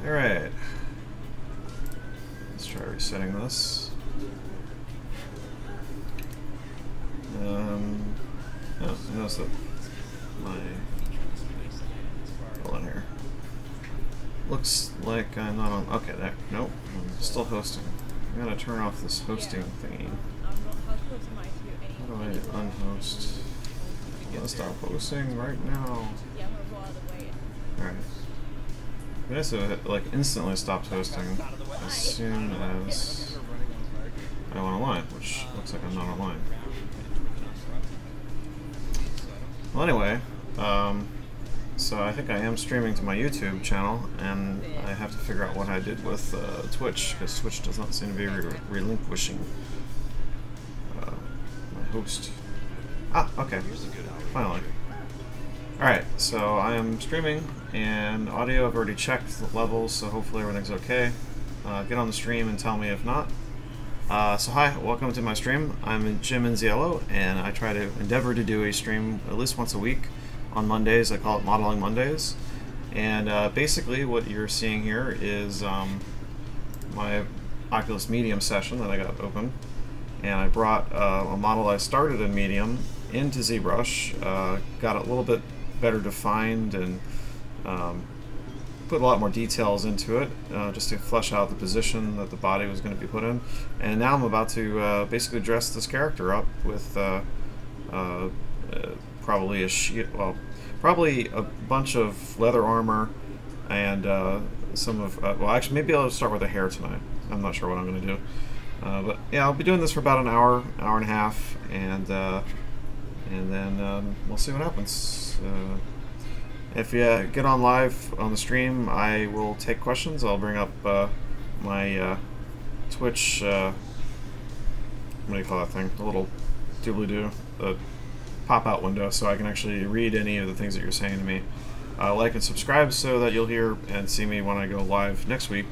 Alright. Let's try resetting this. Oh, I noticed that my... Hold on here. Looks like I'm not on... Okay, there. Nope. I'm still hosting. I gotta turn off this hosting thingy. How do I unhost? I'm gonna stop hosting right now. Alright. I guess it like instantly stopped hosting as soon as I went online, which looks like I'm not online. Well, anyway, so I think I am streaming to my YouTube channel, and I have to figure out what I did with Twitch, because Twitch does not seem to be relinquishing my host. Ah, okay. Finally. Alright, so I am streaming, and audio I've already checked the levels, so hopefully everything's okay. Get on the stream and tell me if not. So hi, welcome to my stream. I'm Jim Inziello, and I try to endeavor to do a stream at least once a week on Mondays. I call it Modeling Mondays. And basically what you're seeing here is my Oculus Medium session that I got open. And I brought a model I started in Medium into ZBrush, got it a little bit better defined and put a lot more details into it, just to flesh out the position that the body was going to be put in. And now I'm about to basically dress this character up with probably a probably a bunch of leather armor and some of well, actually maybe I'll start with the hair tonight. I'm not sure what I'm going to do, but yeah, I'll be doing this for about an hour and a half, and then we'll see what happens. If you get on live on the stream, I will take questions. I'll bring up my Twitch, what do you call that thing? The little doobly-doo, the pop-out window, so I can actually read any of the things that you're saying to me. Like and subscribe so that you'll hear and see me when I go live next week.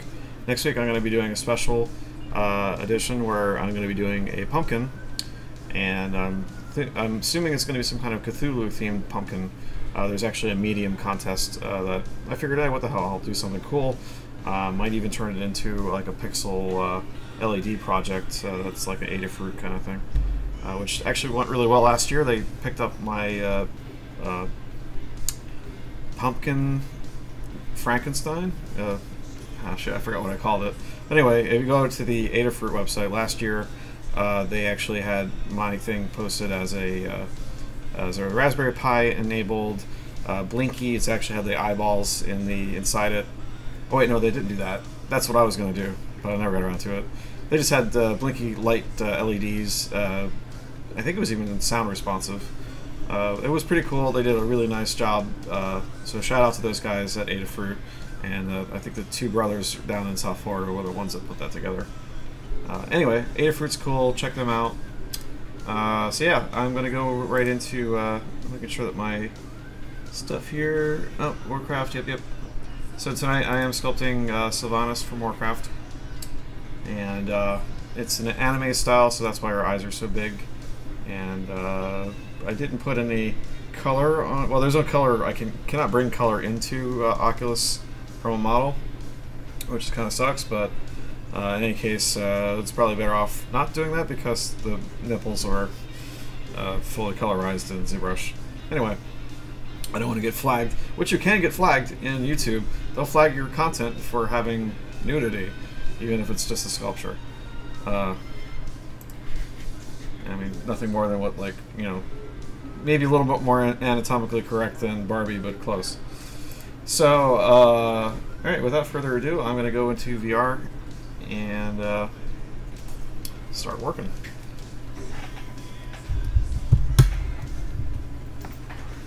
Next week I'm going to be doing a special edition where I'm going to be doing a pumpkin, and I'm assuming it's going to be some kind of Cthulhu-themed pumpkin. There's actually a medium contest that I figured, hey, what the hell, I'll do something cool. Might even turn it into like a pixel LED project that's like an Adafruit kind of thing, which actually went really well last year. They picked up my pumpkin Frankenstein. Shit, I forgot what I called it. Anyway, if you go to the Adafruit website last year, they actually had my thing posted as a Raspberry Pi enabled Blinky. It's actually had the eyeballs inside it. Oh wait, no, they didn't do that. That's what I was going to do, but I never got around to it. They just had Blinky light LEDs. I think it was even sound responsive. It was pretty cool. They did a really nice job. So shout out to those guys at Adafruit, and I think the two brothers down in South Florida were the ones that put that together. Anyway, Adafruit's cool. Check them out. So yeah, I'm going to go right into making sure that my stuff here... Oh, Warcraft, yep. So tonight I am sculpting Sylvanas from Warcraft. And it's an anime style, so that's why her eyes are so big. And I didn't put any color on... Well, there's no color. I cannot bring color into Oculus from a model, which kind of sucks, but... in any case, it's probably better off not doing that because the nipples are fully colorized in ZBrush. Anyway, I don't want to get flagged, which you can get flagged in YouTube. They'll flag your content for having nudity, even if it's just a sculpture. I mean, nothing more than what, like, you know, maybe a little bit more anatomically correct than Barbie, but close. So, alright, without further ado, I'm going to go into VR and start working.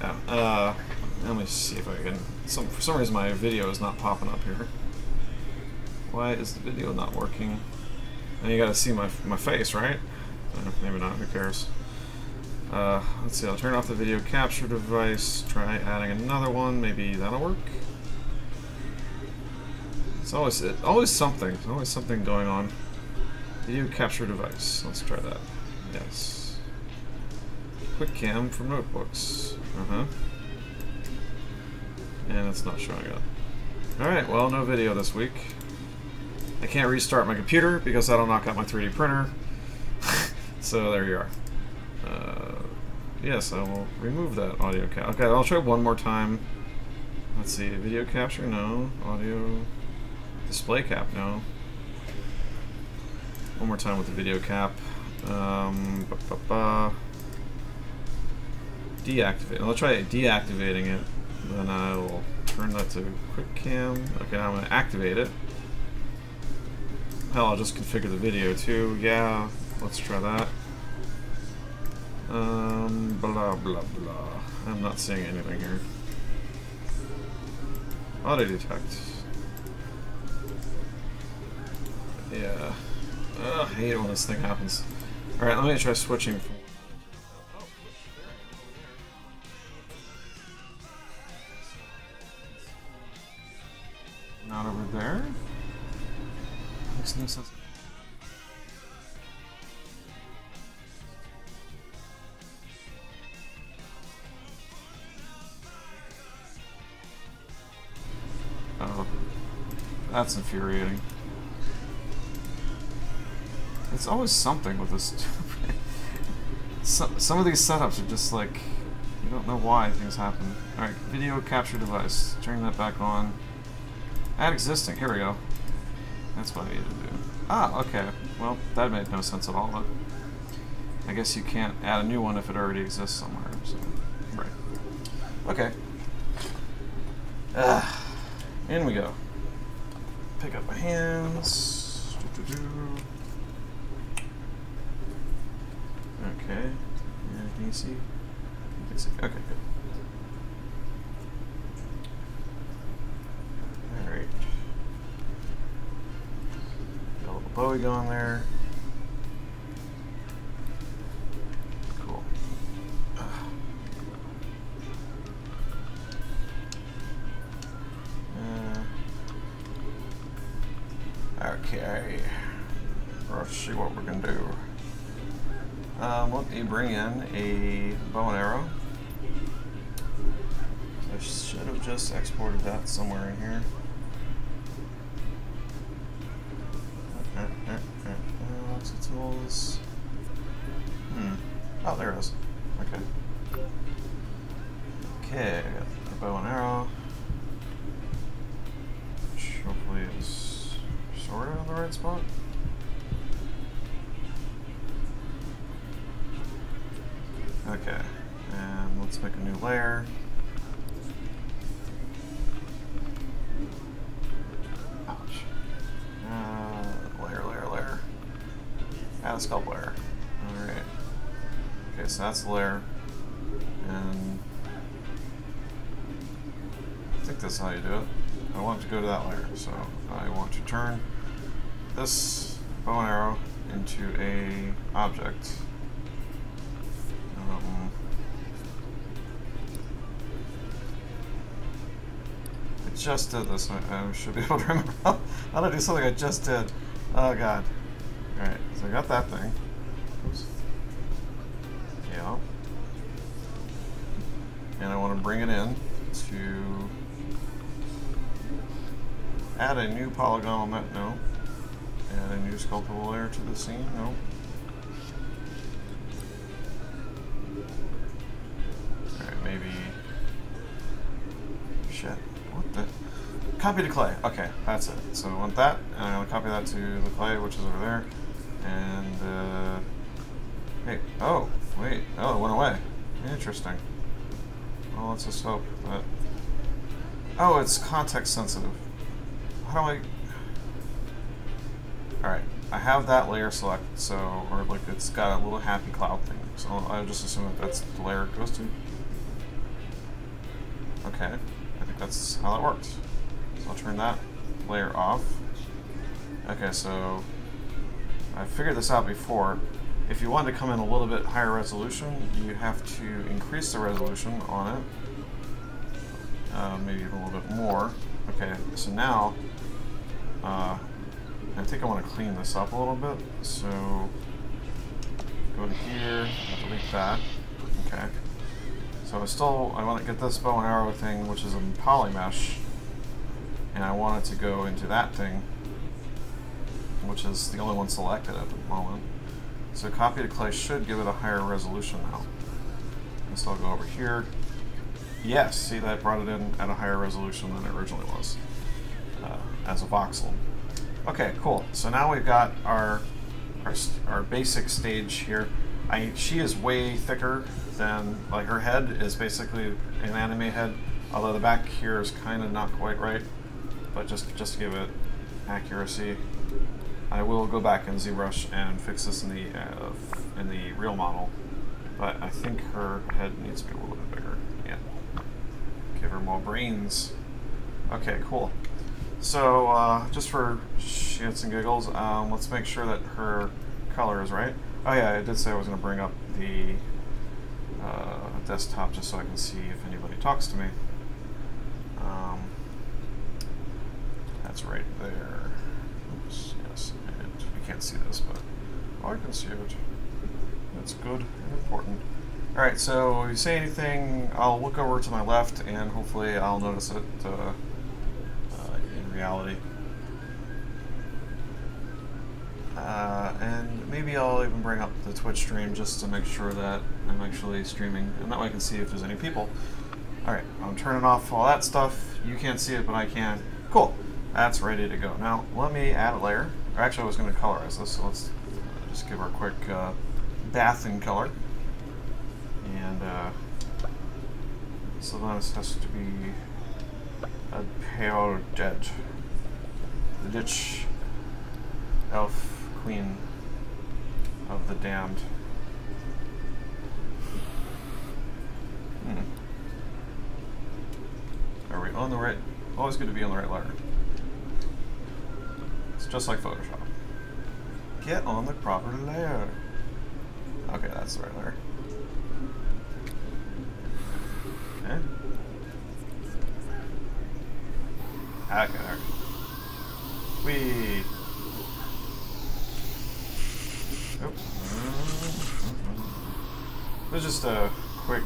Yeah, let me see if I can... For some reason my video is not popping up here. Why is the video not working? And you gotta see my face, right? Maybe not, who cares? Let's see, I'll turn off the video capture device, try adding another one, maybe that'll work? It's always something going on. Video capture device. Let's try that. Yes. Quick cam from notebooks. And it's not showing up. Alright, well, no video this week. I can't restart my computer because that'll knock out my 3D printer. So there you are. Yes, I will remove that audio cap. Okay, I'll try one more time. Let's see, video capture, no. Audio display cap, no. One more time with the video cap. Deactivate. I'll try deactivating it. Then I will turn that to quick cam. Okay, now I'm going to activate it. Hell, I'll just configure the video too. Yeah, let's try that. Blah blah blah. I'm not seeing anything here. Auto detect. Yeah. Ugh, I hate it when this thing happens. Alright, let me try switching from. Not over there? Makes no sense. Oh, that's infuriating. It's always something with this. Some of these setups are just like, you don't know why things happen. Alright, video capture device. Turn that back on. Add existing. Here we go. That's what I need to do. Ah, okay. Well, that made no sense at all, but I guess you can't add a new one if it already exists somewhere. So, right. Okay. In we go. Pick up my hands. Okay. Yeah, can you see? You can see. Okay, good. Alright. Got a little Bowie going there. Cool. Okay. Let's see what we're gonna do. Let me bring in a bow and arrow. I should have just exported that somewhere in here. Lots of tools. Oh, there it is. Okay. Okay, I got the bow and arrow. Which hopefully is sort of in the right spot. Okay, and let's make a new layer. Ouch. Layer. Add a sculpt layer. Alright. Okay, so that's the layer. And I think that's how you do it. I want to go to that layer, so I want to turn this bow and arrow into a object. I just did this. I should be able to remember how to do something I just did. Oh god. Alright, so I got that thing. Oops. Yeah. And I want to bring it in to add a new polygonal net. No. Add a new sculptable layer to the scene. No. Alright, maybe. Shit. What the? Copy to clay. Okay, that's it. So I want that, and I'm going to copy that to the clay, which is over there. And, hey, oh, wait, oh, it went away. Interesting. Well, let's just hope that. Oh, it's context sensitive. How do I. Alright, I have that layer selected, so, or like it's got a little happy cloud thing. So I'll just assume that that's the layer it goes to. Okay. I think that's how that works. So I'll turn that layer off. Okay, so I figured this out before. If you want to come in a little bit higher resolution, you have to increase the resolution on it. Maybe even a little bit more. Okay, so now I think I want to clean this up a little bit. So go to here, delete that. Okay. So I want to get this bow and arrow thing, which is a poly mesh, and I want it to go into that thing, which is the only one selected at the moment. So copy to clay should give it a higher resolution now. So I'll go over here. Yes, see, that brought it in at a higher resolution than it originally was as a voxel. Okay, cool. So now we've got our basic stage here. She is way thicker than, like, her head is basically an anime head, although the back here is kind of not quite right. But just to give it accuracy, I will go back in ZBrush and fix this in the real model. But I think her head needs to be a little bit bigger. Yeah. Give her more brains. Okay, cool. So just for shits and giggles, let's make sure that her color is right. Oh yeah, I did say I was going to bring up the desktop just so I can see if anybody talks to me. That's right there. Oops, yes, we can't see this, but I can see it. That's good and important. Alright, so if you say anything, I'll look over to my left and hopefully I'll notice it in reality. And maybe I'll even bring up the Twitch stream just to make sure that I'm actually streaming, and that way I can see if there's any people. Alright, I'm turning off all that stuff. You can't see it, but I can. Cool. That's ready to go. Now, let me add a layer. Or actually, I was going to colorize this, so let's just give her a quick bath in color. And so this has to be a pale dead. The ditch elf queen of the damned. Are we on the right? Always good to be on the right layer. It's just like Photoshop. Get on the proper layer. Okay, that's the right layer. Okay. Okay, there. Whee! Oops. It was just a quick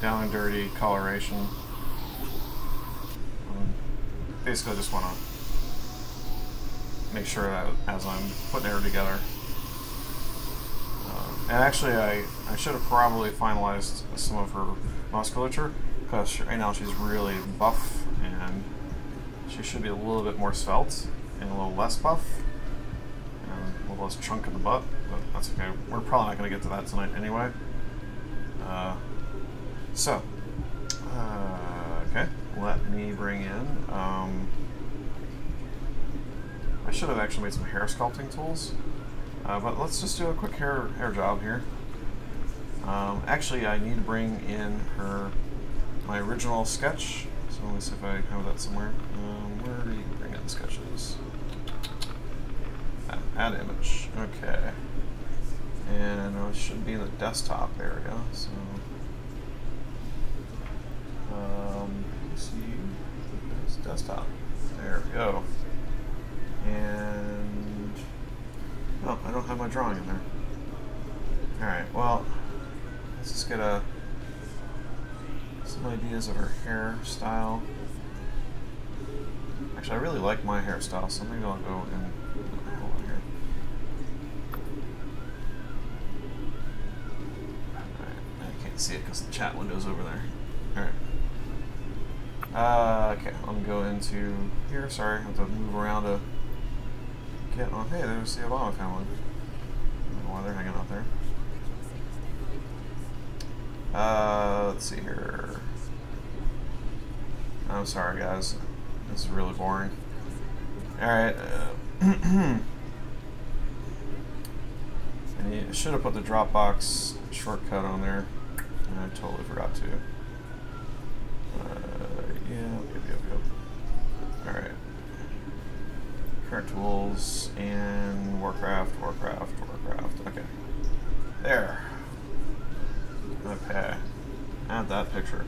down and dirty coloration. Basically, I just want to make sure that as I'm putting her together. And actually, I should have probably finalized some of her musculature, because right now she's really buff, and she should be a little bit more svelte and a little less buff, and a little less chunk in the butt, but that's okay. We're probably not going to get to that tonight anyway. Okay, let me bring in, I should have actually made some hair sculpting tools, but let's just do a quick hair job here. Actually, I need to bring in my original sketch, so let me see if I have that somewhere. Where do you bring in sketches? Add image, okay. And it should be in the desktop area, so let's see, it's desktop. There we go. And oh, I don't have my drawing in there. Alright, well, let's just get some ideas of her hairstyle. Actually, I really like my hairstyle, so maybe I'll go and hold on here. Alright, I can't see it because the chat window's over there. Alright. Okay, I'm gonna go into here. Sorry, I have to move around to get on. Hey, there's the Obama family. I don't know why they're hanging out there. Let's see here. I'm sorry, guys. This is really boring. Alright. And I should have put the Dropbox shortcut on there. And I totally forgot to. Yep. Alright. Current tools and Warcraft. Okay. There. Okay. Add that picture.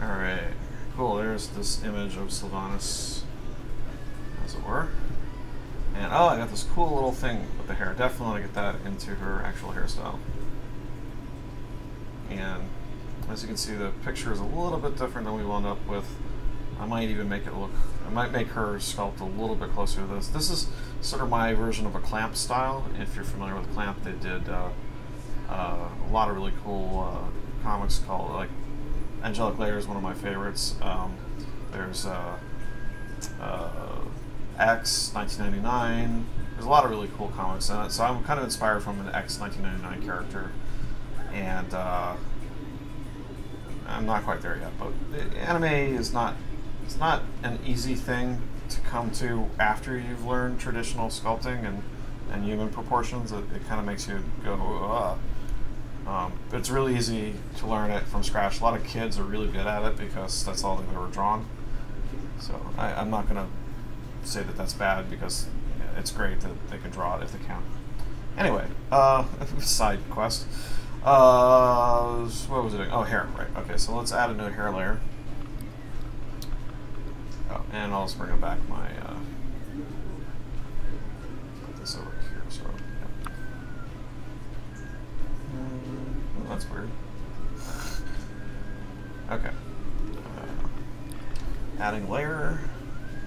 Alright. Cool, there's this image of Sylvanas, as it were. And oh, I got this cool little thing with the hair. Definitely want to get that into her actual hairstyle. And as you can see, the picture is a little bit different than we wound up with I might even make it look, I might make her sculpt a little bit closer to this. This is sort of my version of a Clamp style. If you're familiar with Clamp, they did a lot of really cool comics called, like, Angelic Layer is one of my favorites. There's X, 1999. There's a lot of really cool comics in it, so I'm kind of inspired from an X 1999 character, and I'm not quite there yet. But anime is not, it's not an easy thing to come to after you've learned traditional sculpting and human proportions. It kind of makes you go, but it's really easy to learn it from scratch. A lot of kids are really good at it because that's all they've ever drawn. So I'm not going to say that that's bad, because it's great that they can draw it if they can. Anyway, side quest. What was it doing? Oh, hair, right. Okay, so let's add a new hair layer. Oh, and I'll just bring back my, put this over here, so, yeah. Oh, that's weird. Okay. Adding layer,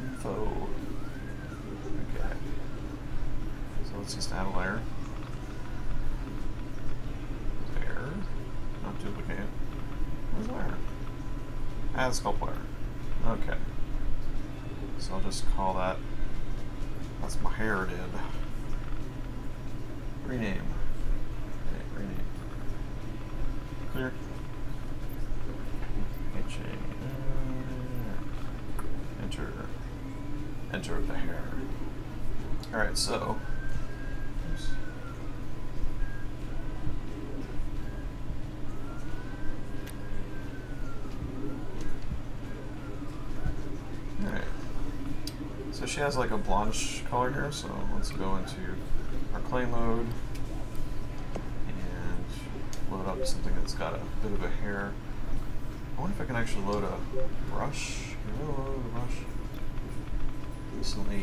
info. Okay. So let's just add a layer. Layer. Not duplicate. Where's layer? Add sculpt layer. Okay. So I'll just call that, that's my hair did. Rename. Okay, rename. Clear. Enter the hair. Alright, so oops. Alright. So she has like a blondish color here, so let's go into our clay mode and load up something that's got a bit of a hair. I wonder if I can actually load a brush. Can I load a brush? Recently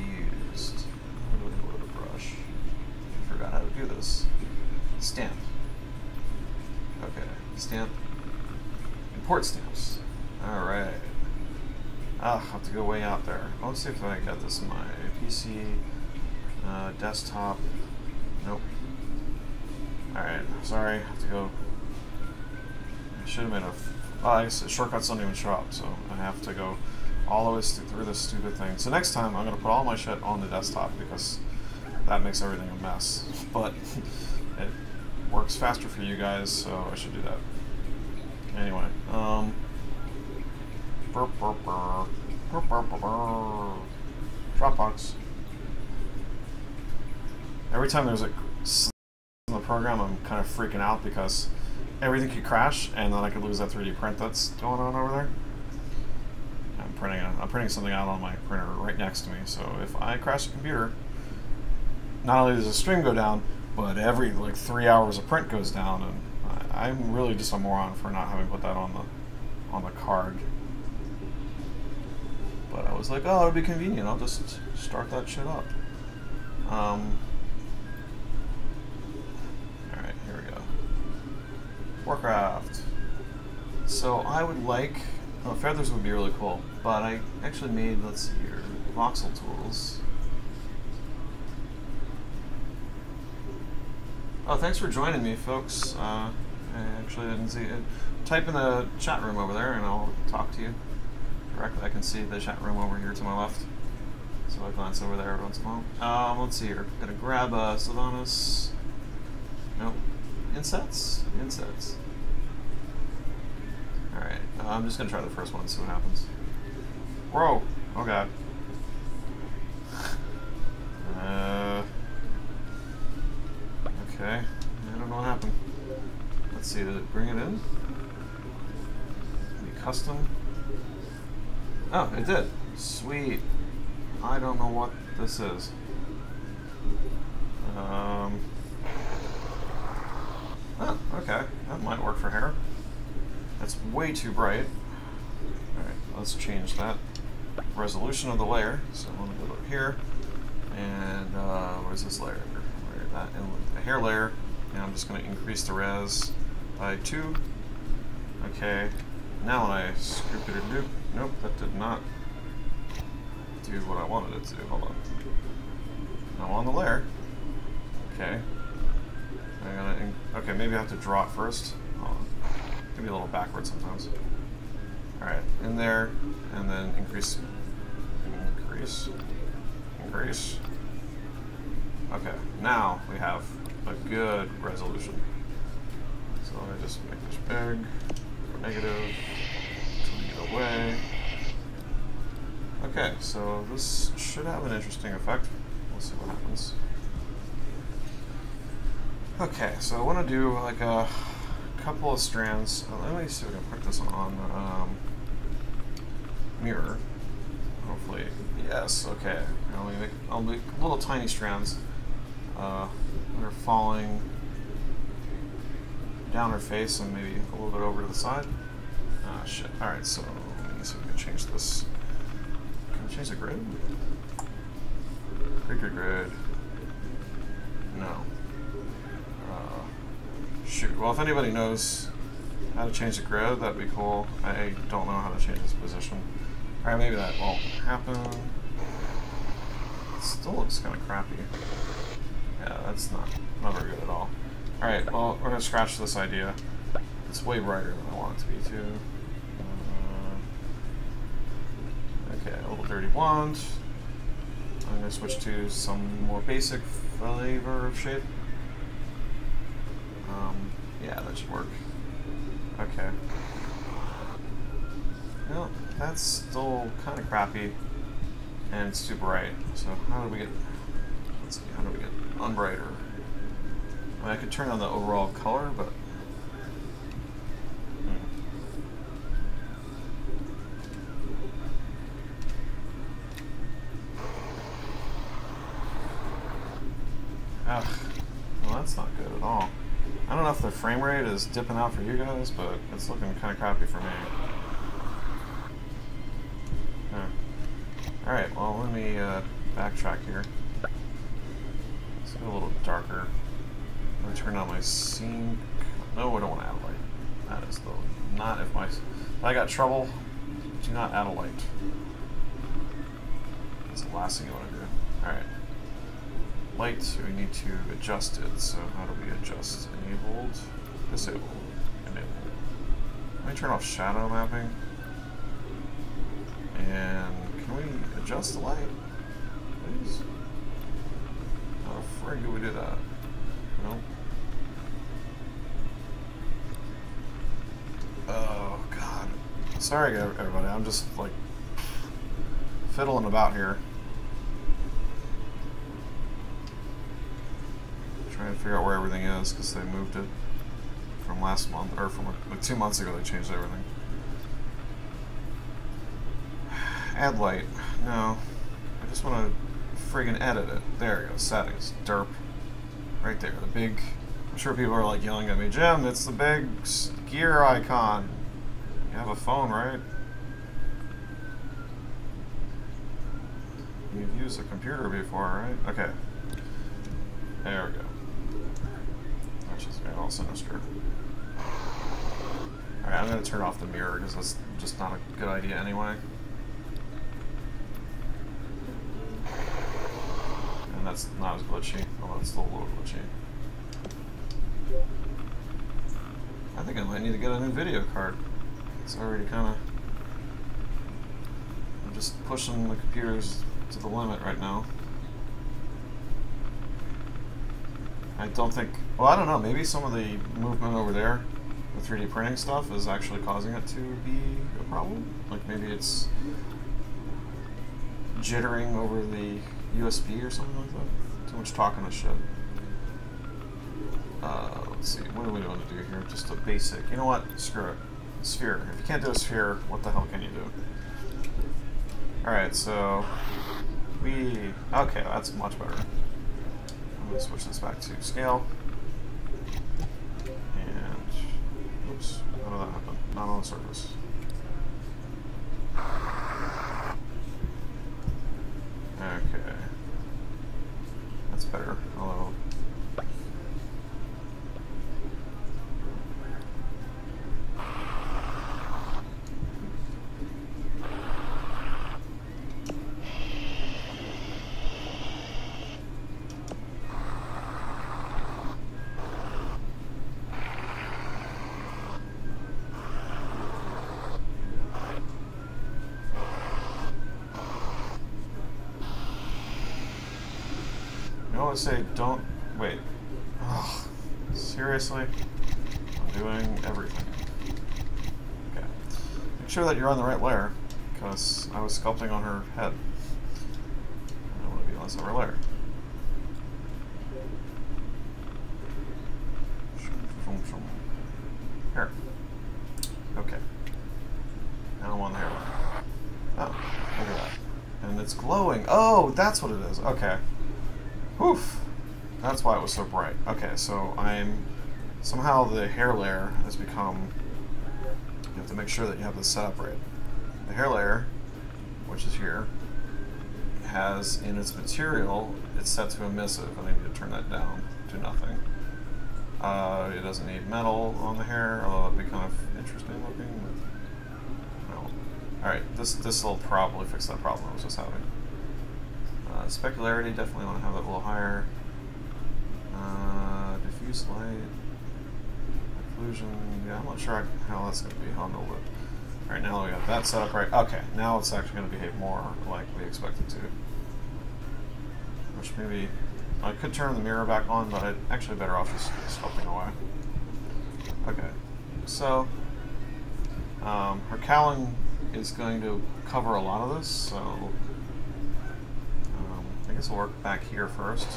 used. How do I load a brush? I forgot how to do this. Stamp. Okay. Stamp. Import stamps. Alright. I'll have to go way out there. Let's see if I got this in my PC. Desktop. Nope. Alright. Sorry. I have to go. I should have made a. I guess shortcuts don't even show up, so I have to go all the way through this stupid thing. So next time I'm going to put all my shit on the desktop, because that makes everything a mess. But it works faster for you guys, so I should do that. Anyway, Dropbox. Every time there's a in the program, I'm kind of freaking out because everything could crash, and then I could lose that 3D print that's going on over there. I'm printing something out on my printer right next to me, so if I crash the computer, not only does the stream go down, but every like 3 hours of print goes down, and I'm really just a moron for not having put that on the card. But I was like, oh, it'd be convenient. I'll just start that shit up. All right, here we go. Warcraft. So I would like. Oh, feathers would be really cool, but I actually made, let's see here, voxel tools. Oh, thanks for joining me, folks. I actually didn't see it. Type in the chat room over there, and I'll talk to you directly. I can see the chat room over here to my left, so I glance over there every once in a while. Let's see here. Gonna grab Sylvanas. Nope. Insets? Insets. Alright, I'm just gonna try the first one and see what happens. Whoa! Oh god. Okay. I don't know what happened. Let's see, did it bring it in? The custom? Oh, it did. Sweet. I don't know what this is. Oh, okay. That might work for hair. That's way too bright. Alright, let's change that resolution of the layer. So I'm going to go up here, and where's this layer? That in the hair layer, and I'm just going to increase the res by 2. Okay, now when I script it, nope, that did not do what I wanted it to do. Hold on. Now on the layer. Okay. Okay, maybe I have to draw it first. Hold on. It can be a little backward sometimes. Alright, in there, and then increase. Increase. Okay, now we have a good resolution. So let me just make this big, negative, turn it away. Okay, so this should have an interesting effect. We'll see what happens. Okay, so I want to do like a couple of strands. Let me see if I can put this on mirror. Hopefully, yes. Okay, I'll make little tiny strands that are falling down her face and maybe a little bit over to the side. Ah, shit. All right, so let me see if we can change this. Can we change the grid? Grid. No. Shoot. Well, if anybody knows how to change the grid, that'd be cool. I don't know how to change this position. Alright, maybe that won't happen. It still looks kind of crappy. Yeah, that's not very good at all. Alright, well, we're going to scratch this idea. It's way brighter than I want it to be, too. Okay, a little dirty blonde. I'm going to switch to some more basic flavor of shape. Yeah, that should work. Okay. Well, that's still kind of crappy, and it's too bright. So how do we get? Let's see. How do we get unbrighter? I mean, I could turn on the overall color, but ugh. Well, that's not good at all. I don't know if the frame rate is dipping out for you guys, but it's looking kind of crappy for me. Alright, well, let me backtrack here. Let's go a little darker. I'm going to turn on my scene. No, I don't want to add a light. That is not if I got trouble. Do not add a light. That's the last thing you want to do. Alright. Light, we need to adjust it. So how do we adjust? Enabled, disabled, enabled. Let me turn off shadow mapping. And can we adjust the light, please? How the frig do we do that? Nope. Oh god. Sorry everybody, I'm just like fiddling about here. Trying to figure out where everything is because they moved it from last month, or from like 2 months ago they changed everything. Add light. No. I just want to friggin' edit it. There we go. Settings. Derp. Right there. The big... I'm sure people are like yelling at me, Jim, it's the big gear icon. You have a phone, right? You've used a computer before, right? Okay. There we go. That's just made all sinister. Alright, I'm going to turn off the mirror because that's just not a good idea anyway. And that's not as glitchy, although it's still a little glitchy. I think I might need to get a new video card. It's already kind of... I'm just pushing the computers to the limit right now. I don't think... Well, I don't know. Maybe some of the movement over there, the 3D printing stuff, is actually causing it to be a problem. Like maybe it's jittering over the USB or something like that. Too much talking of shit. Let's see. What do we want to do here? Just a basic... You know what? Screw it. Sphere. If you can't do a sphere, what the hell can you do? Alright, so... Okay, that's much better. I'm going to switch this back to scale. And... Oops. How did that happen? Not on the surface. Okay. That's better. Although... You always say don't wait. Ugh, seriously? I'm doing everything. Okay. Make sure that you're on the right layer, because I was sculpting on her head. I don't want to be on this upper layer. Here. Okay. Now I'm on the hairline. Oh, look at that. And it's glowing. Oh, that's what it is. Okay. Oof. That's why it was so bright. Okay, so somehow the hair layer has become, you have to make sure that you have this set up right. The hair layer, which is here, has in its material, it's set to emissive, and I need to turn that down to nothing. It doesn't need metal on the hair, although it'd be kind of interesting looking. No. Alright, this will probably fix that problem I was just having. Specularity, definitely want to have that a little higher. Diffuse light. Occlusion, yeah, I'm not sure how that's going to be handled. Alright, now that we got that set up right. Okay, now it's actually going to behave more like we expect it to. Which maybe, I could turn the mirror back on, but I'd actually better off just sculpting away. Okay, so her cowling is going to cover a lot of this, so I guess we'll work back here first.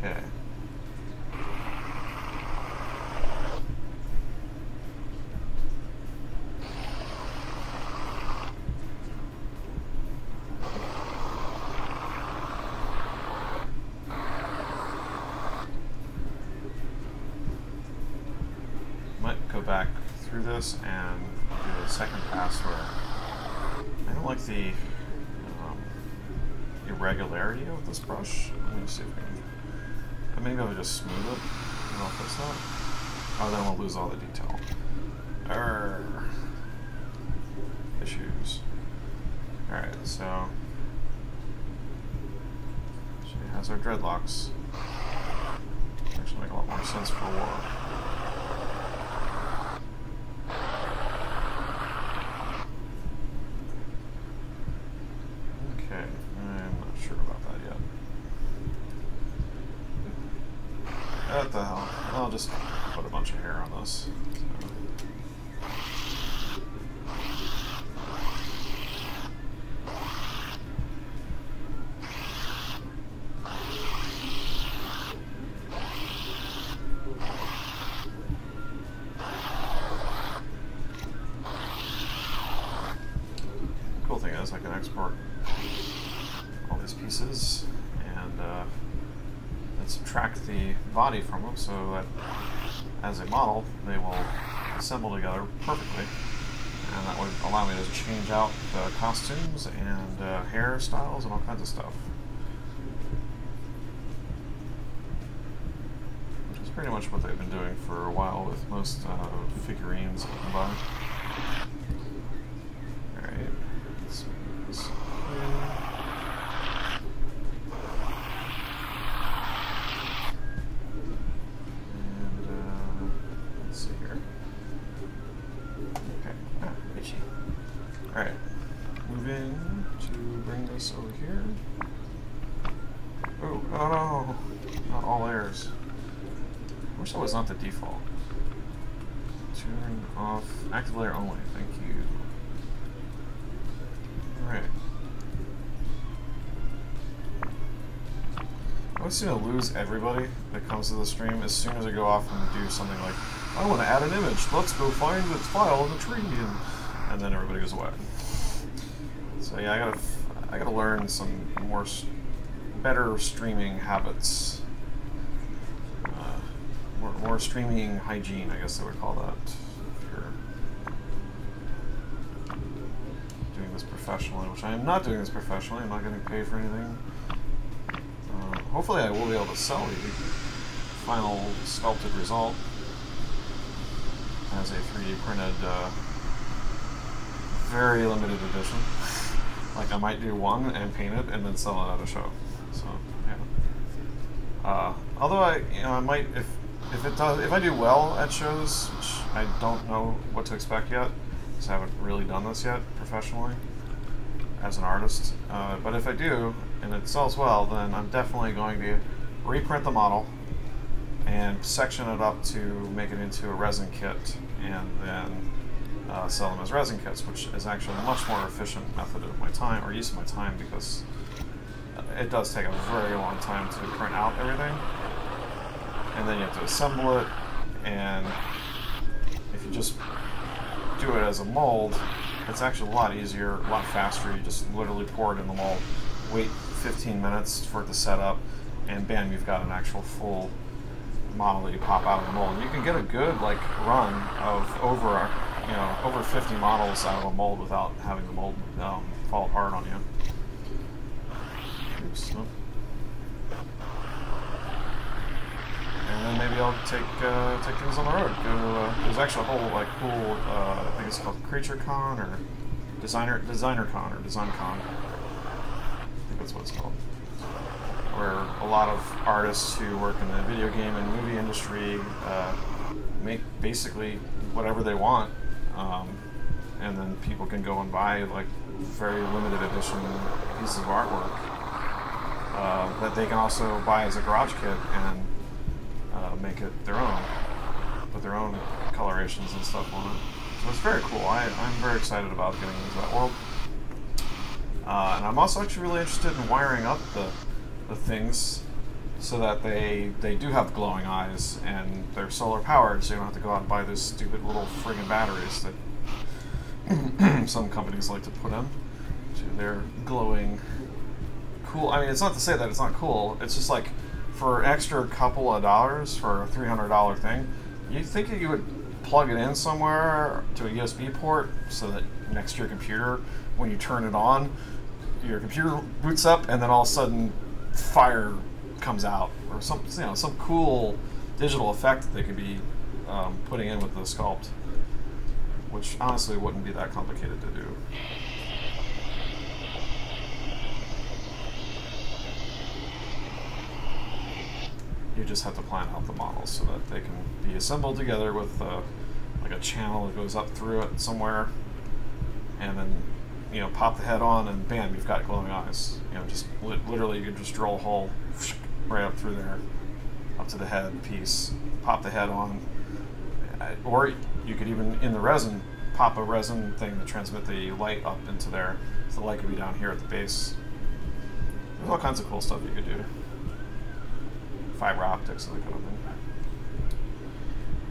Okay. Might go back through this and do a second pass where I don't like the irregularity of this brush. Let me see if we can. Maybe I'll just smooth it and I'll fix that. Oh, then we'll lose all the detail. Issues. Alright, so she has her dreadlocks. Actually make a lot more sense for war. Okay, I'm not sure about that yet. What the hell? I'll just put a bunch of hair on this. Cool thing is I can export all these pieces and subtract the body from them so that as a model they will assemble together perfectly, and that would allow me to change out the costumes and hairstyles and all kinds of stuff, which is pretty much what they've been doing for a while with most figurines that you can buy. Alright, let's move this in. Alright, moving to bring this over here. Oh, oh no, not all layers. I wish that was not the default. Turn off, active layer only, thank you. Alright. I always seem to lose everybody that comes to the stream as soon as I go off and do something like, I want to add an image, let's go find its file in the tree, and then everybody goes away. So yeah, I gotta learn some better streaming habits, more streaming hygiene, I guess I would call that. If you're doing this professionally, which I am not doing this professionally. I'm not getting paid for anything. Hopefully, I will be able to sell the final sculpted result. has a 3D printed, very limited edition. Like, I might do one and paint it and then sell it at a show. So yeah. Although I might, if I do well at shows, which I don't know what to expect yet, because I haven't really done this yet professionally as an artist. But if I do and it sells well, then I'm definitely going to reprint the model and section it up to make it into a resin kit, and then sell them as resin kits, which is actually a much more efficient method of my time, or use of my time, because it does take a very long time to print out everything, and then you have to assemble it. And if you just do it as a mold, it's actually a lot easier, a lot faster. You just literally pour it in the mold, wait 15 minutes for it to set up, and bam, you've got an actual full model that you pop out of the mold. You can get a good run of over 50 models out of a mold without having the mold fall apart on you. Oops. Oh. And then maybe I'll take things on the road. There's actually a whole cool, I think it's called CreatureCon or DesignerCon or DesignCon. I think that's what it's called. Where a lot of artists who work in the video game and movie industry make basically whatever they want, and then people can go and buy very limited edition pieces of artwork that they can also buy as a garage kit and make it their own, put their own colorations and stuff on it. So it's very cool. I'm very excited about getting into that world. And I'm also actually really interested in wiring up the things so that they do have glowing eyes and they're solar powered, so you don't have to go out and buy those stupid little friggin' batteries that some companies like to put in to their glowing cool. I mean, it's not to say that it's not cool, it's just like for an extra couple of dollars for a $300 thing, you think you would plug it in somewhere to a USB port so that next to your computer, when you turn it on, your computer boots up and then all of a sudden fire comes out, or some cool digital effect that they could be putting in with the sculpt, which honestly wouldn't be that complicated to do. You just have to plan out the models so that they can be assembled together with like a channel that goes up through it somewhere, and then pop the head on and bam, you've got glowing eyes. Just literally you could just drill a hole right up through there, up to the head piece, pop the head on, or you could even, in the resin, pop a resin thing to transmit the light up into there, so the light could be down here at the base. There's all kinds of cool stuff you could do. Fiber optics and that kind of thing.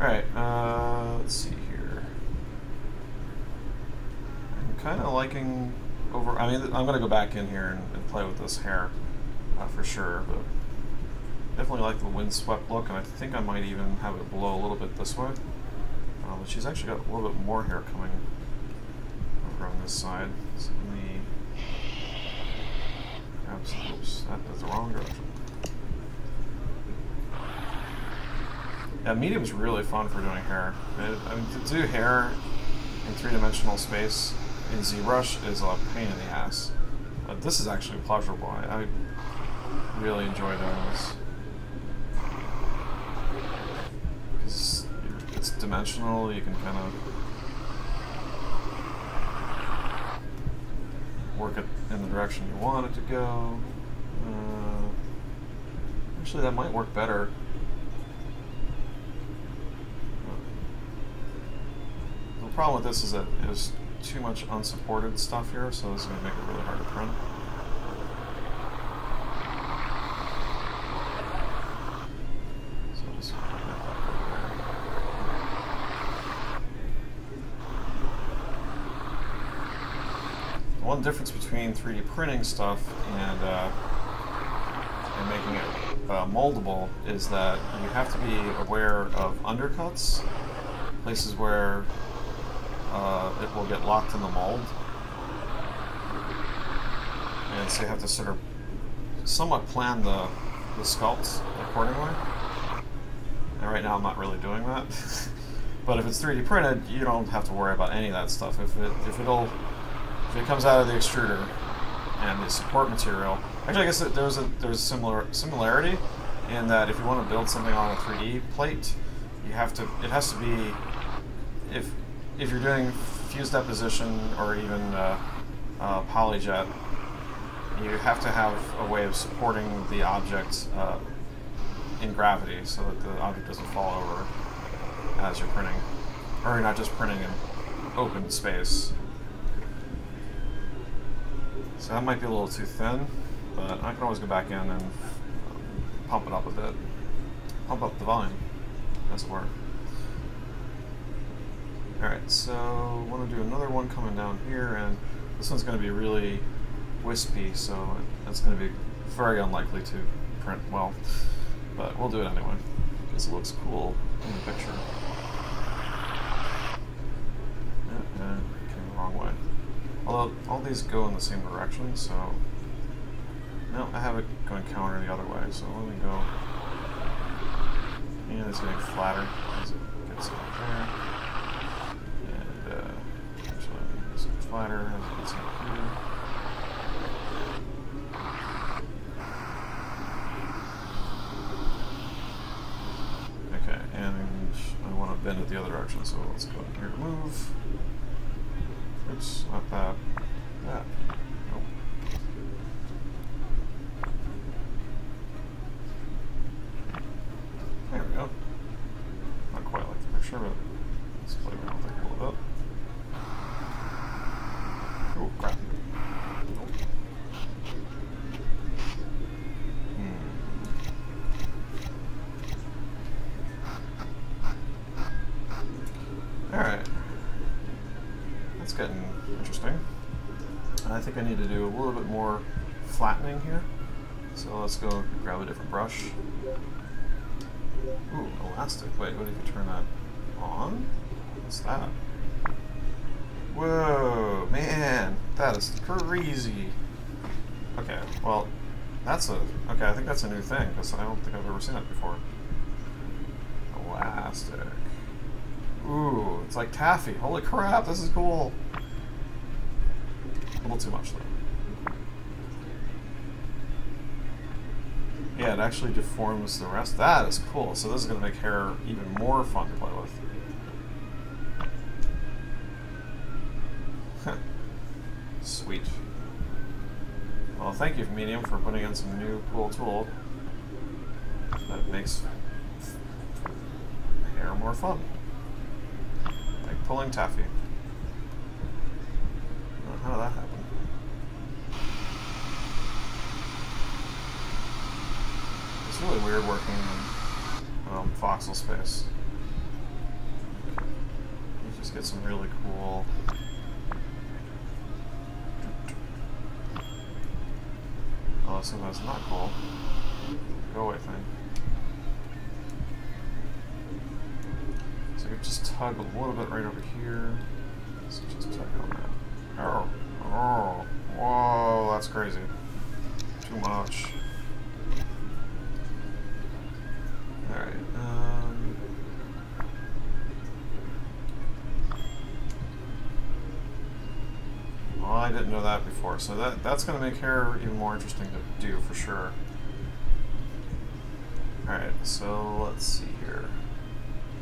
Alright, let's see here. I'm kind of liking I mean, I'm going to go back in here and play with this hair for sure, but definitely like the windswept look, and I think I might even have it blow a little bit this way. But she's actually got a little bit more hair coming over on this side. So let me grab some. Oops, that's the wrong direction. Yeah, medium's really fun for doing hair. I mean, to do hair in three-dimensional space in ZBrush is a pain in the ass. But this is actually pleasurable. I really enjoy doing this. Because it's dimensional, you can kind of work it in the direction you want it to go. Actually, that might work better. The problem with this is that there's too much unsupported stuff here, so this is going to make it really hard to print. So I'll just put that back over there. One difference between 3D printing stuff and making it moldable is that you have to be aware of undercuts, places where it will get locked in the mold, and so you have to sort of somewhat plan the sculpts accordingly. And right now I'm not really doing that. But if it's 3D printed, you don't have to worry about any of that stuff. If it comes out of the extruder and the support material, actually I guess there's a similarity in that if you want to build something on a 3D plate, it has to be, if you're doing fuse deposition or even polyjet, you have to have a way of supporting the object in gravity so that the object doesn't fall over as you're printing, or you're not just printing in open space. So that might be a little too thin, but I can always go back in and pump it up a bit. Pump up the volume, as it were. Alright, so I want to do another one coming down here, and this one's going to be really wispy, so it's going to be very unlikely to print well. But we'll do it anyway, because it looks cool in the picture. Came the wrong way. Although all these go in the same direction, so no, I have it going counter the other way. So let me go. And it's getting flatter as it gets up there, and actually it's flatter as it gets up here. Okay, and I want to bend it the other direction, so let's go here to move. Oops, not that. That. Nope. There we go. Not quite like the picture, but let's play around with it a little bit. Oh, crap. Nope. Alright. That's getting interesting. I think I need to do a little bit more flattening here. So let's go grab a different brush. Ooh, elastic. Wait, what if you turn that on? What's that? Whoa, man, that is crazy. Okay, well, okay, I think that's a new thing, because I don't think I've ever seen that before. Elastic. Ooh, it's like taffy. Holy crap, this is cool. A little too much, though. Yeah, it actually deforms the rest. That is cool. So this is going to make hair even more fun to play with. Sweet. Well, thank you, Medium, for putting in some new cool tool that makes hair more fun. Like pulling taffy. How did that happen? It's really weird working in voxel space. You just get some really cool. Oh, so that's not cool. Go away thing. So you just tug a little bit right over here. So just tug on that. Oh, oh, whoa, that's crazy. Too much. Alright, well, I didn't know that before, so that's going to make hair even more interesting to do for sure. Alright, so let's see here.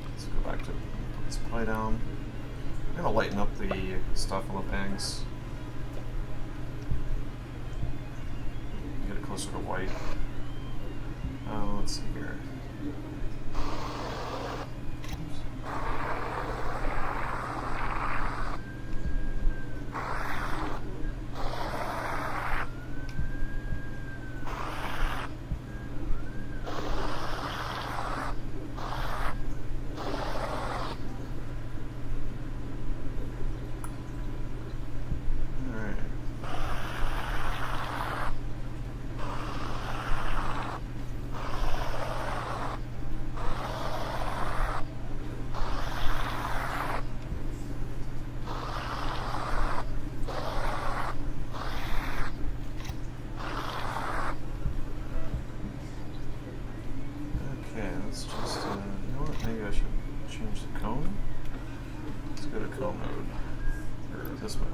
Let's go back to put this play down. I'm going to lighten up the stuff on the bangs. Get it closer to white. Let's see here. Maybe I should change the cone. Let's go to comb mode. Or this mode.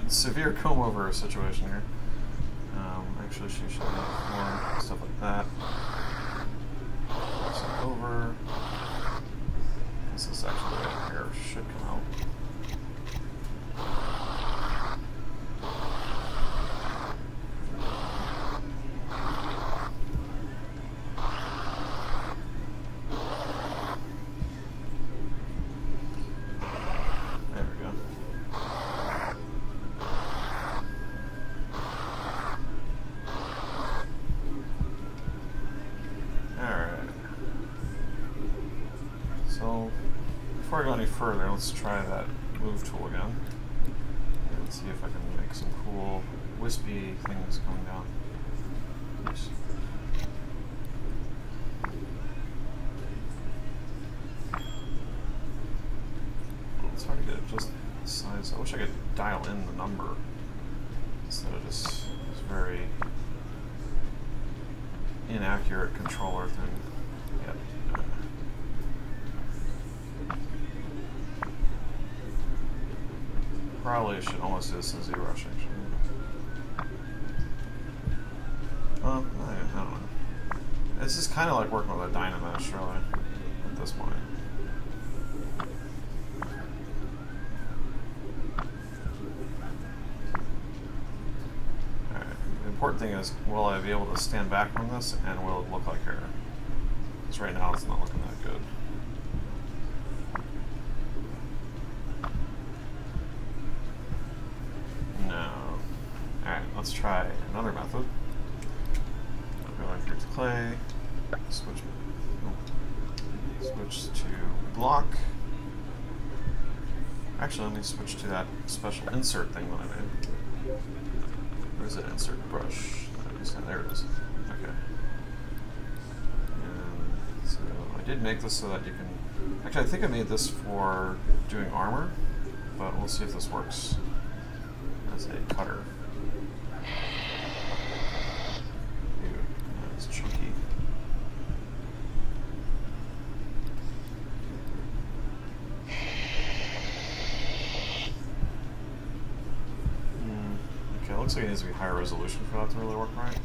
Severe comb over situation here. Actually, she should have more stuff like that. So over. This is actually the hair should come out. So, before I go any further, let's try that move tool again. And see if I can make some cool wispy things coming down. Oops. It's hard to get it just the size. I wish I could dial in the number instead of just this very inaccurate controller thing. Yep. Probably should almost do this in ZBrush actually. I don't know. This is kind of like working with a Dynamesh, really, at this point. Alright, the important thing is, will I be able to stand back from this, and will it look like hair? Because right now it's not looking that good. Let's try another method. I'll go here to clay, switch to block. Actually, let me switch to that special insert thing that I made. Where's that insert brush? There it is. Okay. And so I did make this so that you can. Actually, I think I made this for doing armor, but we'll see if this works as a cutter. Chunky. Okay, looks like it needs to be higher resolution for that to really work right.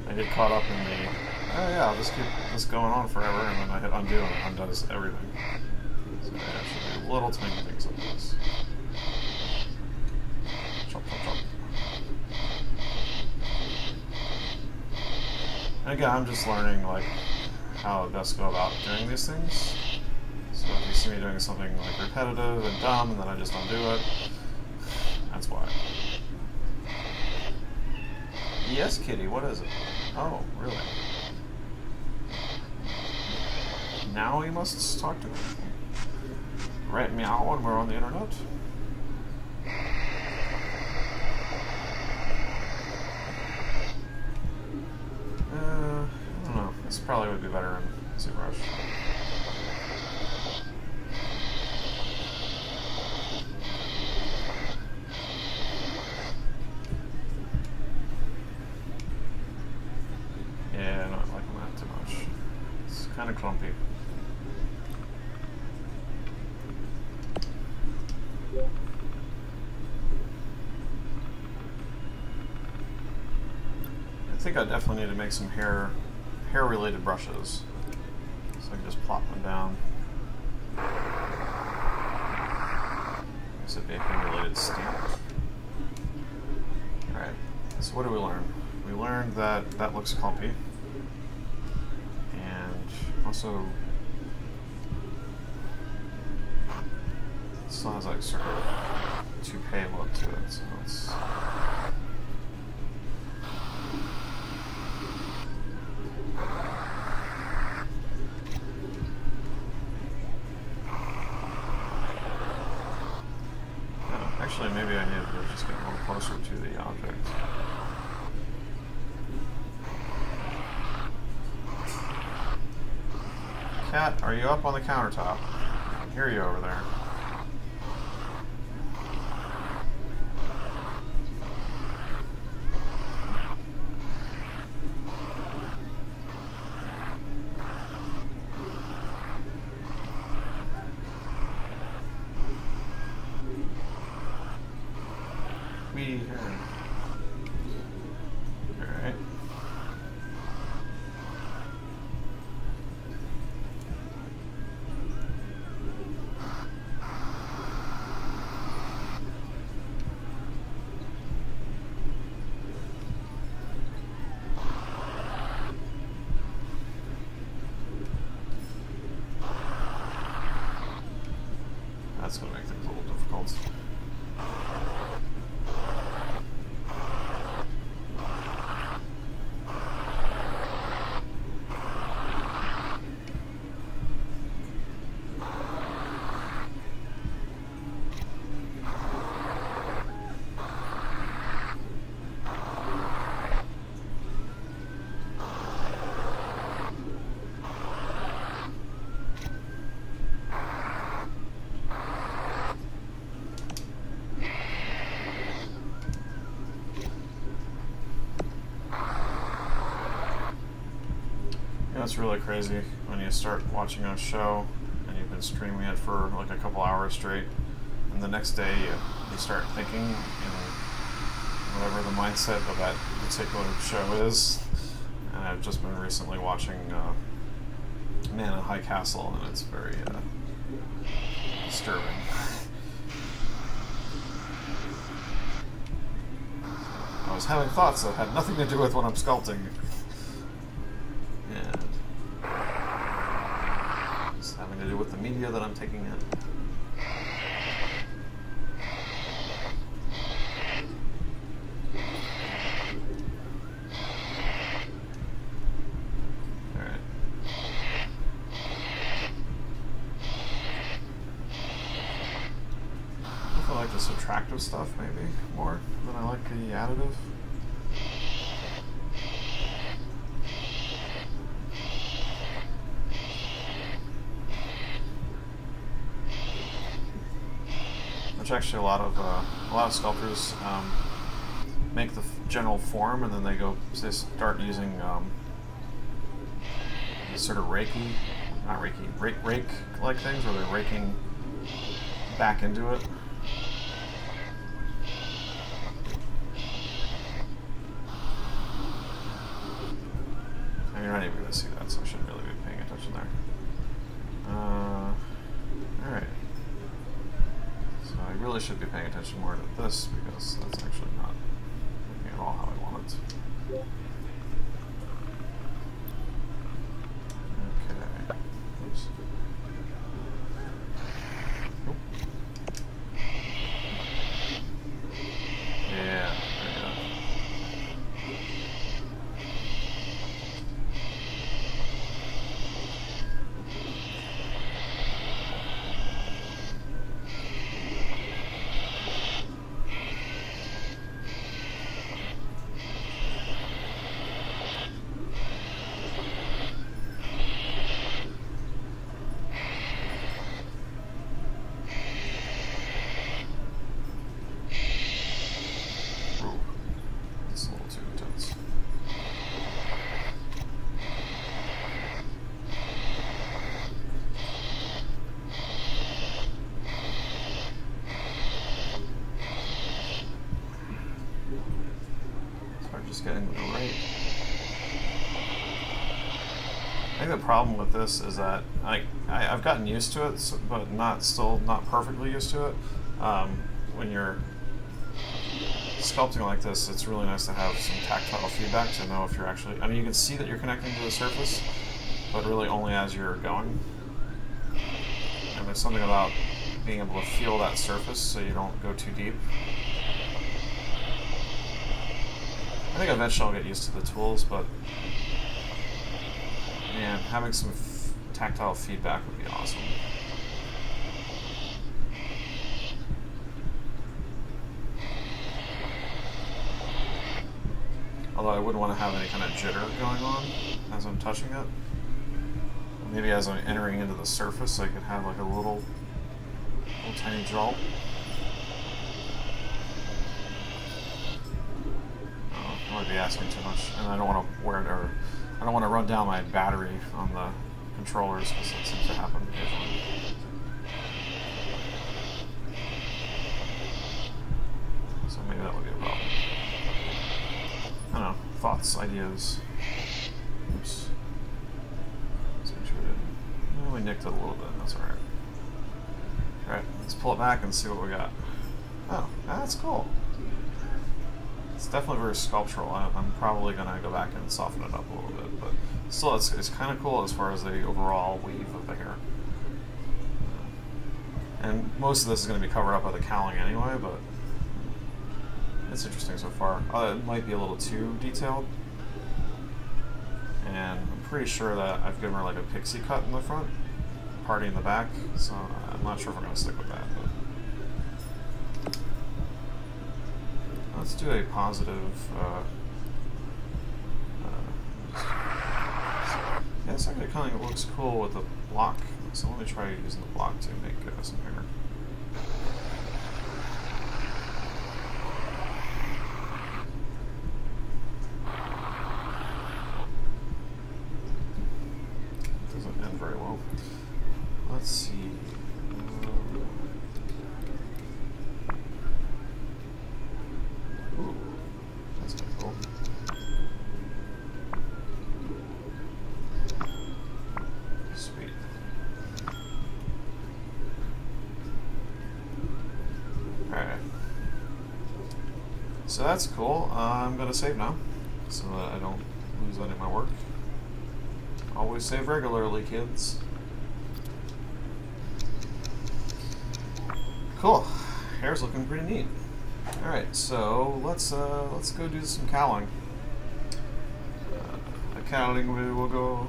I get caught up in the, oh yeah, I'll just keep this going on forever, and then I hit undo and it undoes everything. So I actually do little tiny things like this. Chop, chop, chop. And again, I'm just learning like how to best go about doing these things. So if you see me doing something like repetitive and dumb, and then I just undo it, that's why. Yes, kitty, what is it? Oh, really? Now you must talk to me. Right, meow when we're on the internet. I don't know. This probably would be better in ZBrush. Yeah, not liking that too much. It's kind of clumpy. I think I definitely need to make some hair-related brushes. So I can just plop them down. This would be a hair-related stamp. Alright, so what did we learn? We learned that that looks clumpy. And also, it still has like sort of to payload to it. So let's. Actually, maybe I need to just get a little closer to the object. Cat, are you up on the countertop? I can hear you over there. Alright. That's going to make things a little difficult. That's really crazy when you start watching a show and you've been streaming it for like a couple hours straight, and the next day you start thinking in whatever the mindset of that particular show is. And I've just been recently watching Man in High Castle, and it's very disturbing. I was having thoughts that had nothing to do with what I'm sculpting. And it's having to do with the media that I'm taking in. Alright. I like the subtractive stuff maybe more than I like the additive. Which actually a lot of sculptors make the general form, and then they start using these sort of rake like things, where they're raking back into it. And you're not even going to see that, so I shouldn't really be paying attention there. Alright. So I really should be paying attention more to this, because that's actually not looking at all how I want it. Okay. Oops. Nope. Yeah, there we go. Getting the right. I think the problem with this is that I've gotten used to it, but still not perfectly used to it. When you're sculpting like this, it's really nice to have some tactile feedback to know if you're actually. I mean, you can see that you're connecting to the surface, but really only as you're going. And there's something about being able to feel that surface so you don't go too deep. I think eventually I'll get used to the tools, but man, having some tactile feedback would be awesome. Although I wouldn't want to have any kind of jitter going on as I'm touching it. Maybe as I'm entering into the surface, I could have like a little tiny jolt. Oh, I might be asking too much, and I don't want to wear it, or I don't want to run down my battery on the controllers because that seems to happen occasionally. So maybe that would be a problem. I don't know, thoughts, ideas. Oops. Let's make sure we didn't. Oh, we nicked it a little bit, that's alright. Alright, let's pull it back and see what we got. Oh, that's cool. It's definitely very sculptural. I'm probably going to go back and soften it up a little bit, but still, it's kind of cool as far as the overall weave of the hair. And most of this is going to be covered up by the cowling anyway, but it's interesting so far. It might be a little too detailed, and I'm pretty sure that I've given her like a pixie cut in the front, party in the back, so I'm not sure if we're going to stick with that. But let's do a positive. Yeah, this actually kind of looks cool with the block, so let me try using the block to make some hair. Very well. Let's see. Ooh, that's kind of cool. Sweet. Alright. So that's cool. I'm going to save now so that I don't lose any of my work. Always save regularly, kids. Cool. Hair's looking pretty neat. All right, so let's go do some cowling. The cowling we will go.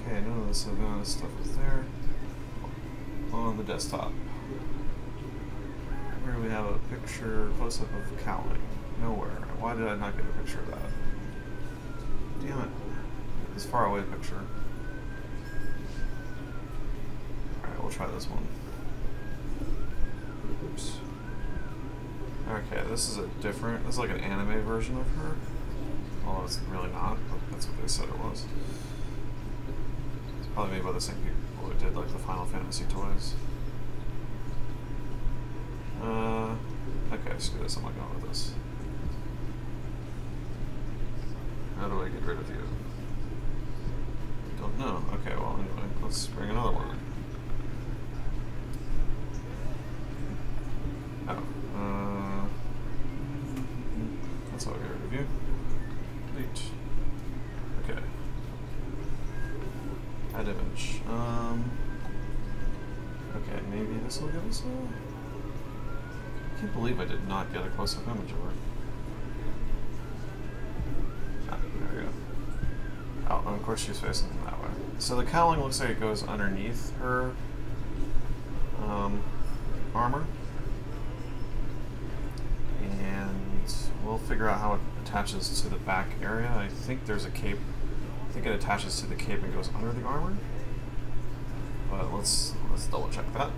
Okay, none of this stuff is there. On the desktop, where do we have a picture close-up of cowling? Nowhere. Why did I not get a picture of that? Damn it. This far away picture. Alright, we'll try this one. Oops. Okay, this is a different, this is like an anime version of her. Although it's really not, but that's what they said it was. It's probably made by the same people who did like the Final Fantasy toys. Okay, screw this, I'm not going with this. How do I get rid of you? Don't know. Okay, well, anyway, let's bring another one in. Oh, that's how I get rid of you. Delete. Okay. Add image. Okay, maybe this will give us a... I can't believe I did not get a close-up image of her. There we go. Oh, and of course she's facing that way. So the cowling looks like it goes underneath her armor. And we'll figure out how it attaches to the back area. I think there's a cape. I think it attaches to the cape and goes under the armor. But let's double check that.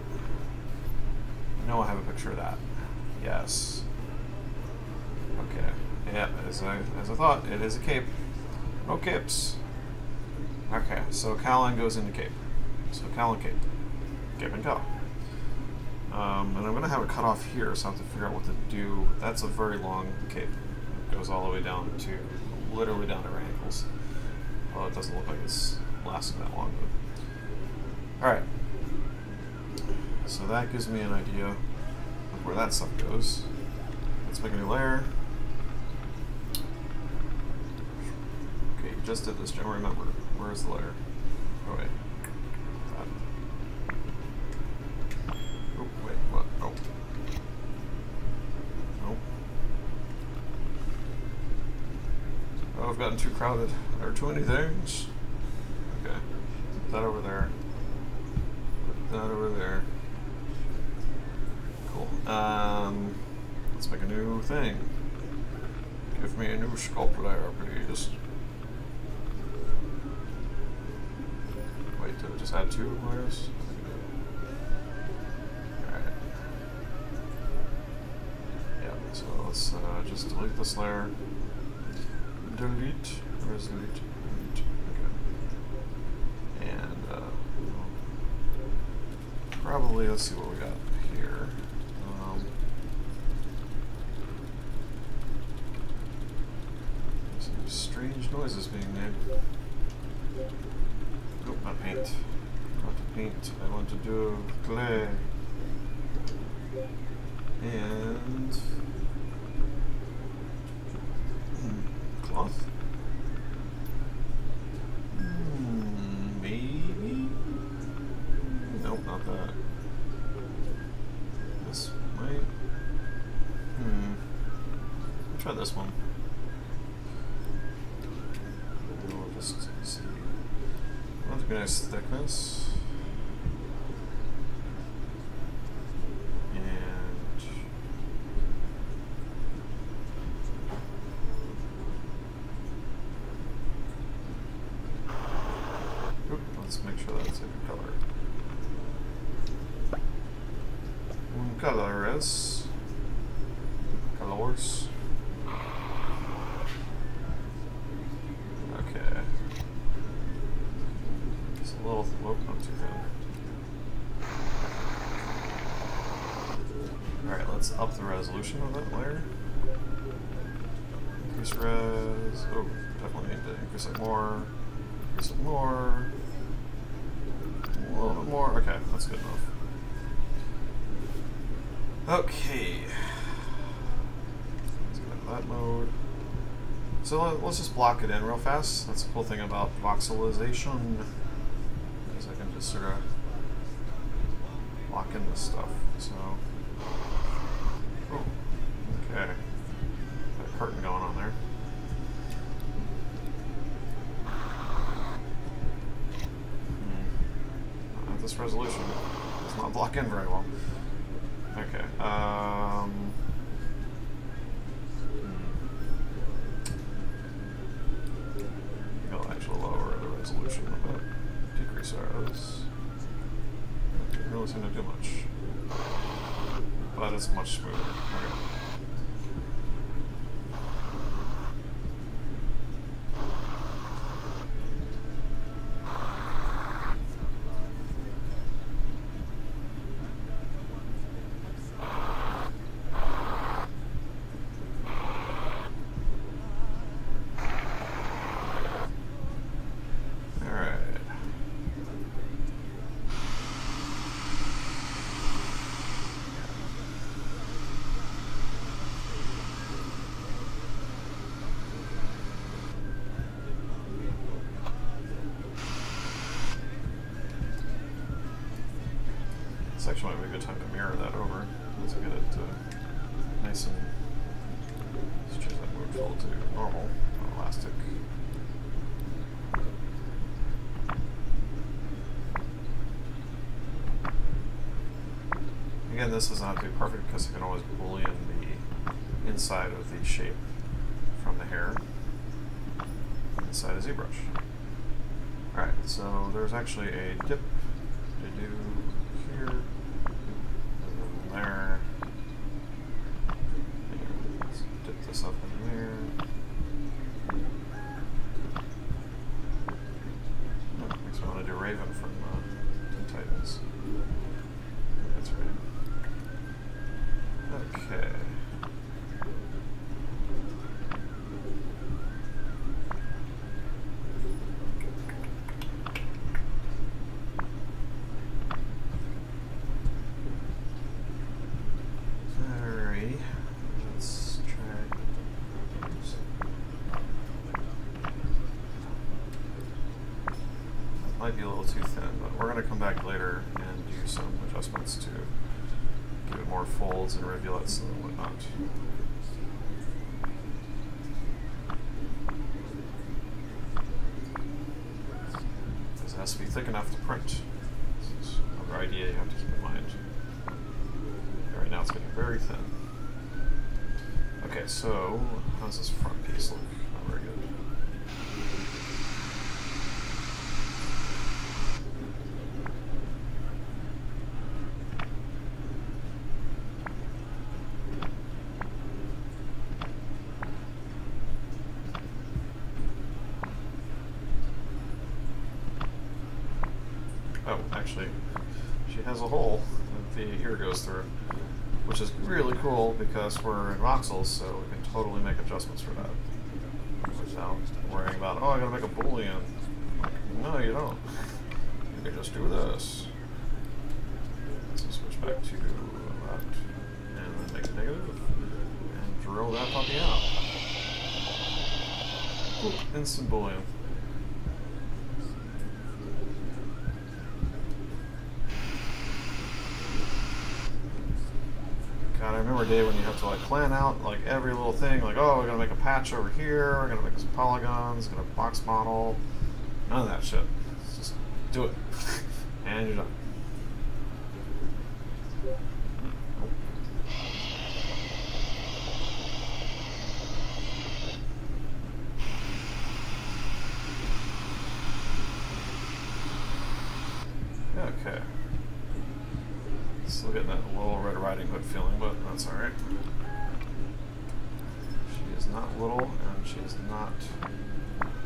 I know I have a picture of that. Yes. Okay. Yeah, as I thought, it is a cape. No capes. Okay, so cowling goes into cape. So cowling cape. Cape and cow. And I'm going to have it cut off here, so I have to figure out what to do. That's a very long cape. It goes all the way down to, literally down to her ankles. Well, it doesn't look like it's lasting that long. But... Alright. So that gives me an idea of where that stuff goes. Let's make a new layer. Okay, you just did this, don't remember. Where's the layer? Oh wait. not too crowded. There are too many things. Okay. Put that over there. Put that over there. Cool. Let's make a new thing. Give me a new sculpt layer, please. Wait, did it just add 2 layers? Alright. Yeah, so let's just delete this layer. Delete. Where's delete? Delete. Okay. And probably, let's see what we got here. Some strange noises being made. Nope, not paint. Not to paint. I want to do clay. And cloth. Maybe. Nope, not that. This might. I'll try this one. We'll just see. That's a good nice thickness. And let's make sure that's a good color. Colors. Colors. Okay. It's a little, not too thin. Alright, let's up the resolution of that layer. Increase res. Oh, definitely need to increase it more. Increase it more. A little bit more. Okay, that's good enough. Okay. Let's go to that mode. So let's just block it in real fast. That's the cool thing about voxelization. Is I can just sort of lock in this stuff. So, oh, okay. Got a curtain going on there. At this resolution, it does not block in very well. Okay. I'll actually lower the resolution a bit. Decrease ours. Didn't really seem to do much. But it's much smoother. Okay. This actually might be a good time to mirror that over. Let's get it nice and. Let's change that mode fill to normal, elastic. Again, this does not have to be perfect because you can always boolean the inside of the shape from the hair inside a ZBrush. Alright, so there's actually a dip to do here, and then there, and let's dip this up in there. Oh, makes me want to do Raven from Teen Titans. That's right. Okay. Might be a little too thin, but we're going to come back later and do some adjustments to give it more folds and rivulets and whatnot. it has to be thick enough to print. This is another idea you have to keep in mind. Okay, right now it's getting very thin. Okay, so how's this front piece look? Not very good. Oh, actually, she has a hole that the ear goes through, which is really cool because we're in voxels, so we can totally make adjustments for that without worrying about, oh, I gotta make a boolean. Like, no, you don't. You can just do this. So switch back to that, and then make it negative, and drill that puppy out. Oop, instant boolean. God, I remember a day when you have to like plan out like every little thing, like, oh, we're gonna make a patch over here, we're gonna make some polygons, gonna box model, none of that shit. Just do it, and you're done. Okay. Still getting that little Red Riding Hood feeling, but that's alright. She is not little, and she is not...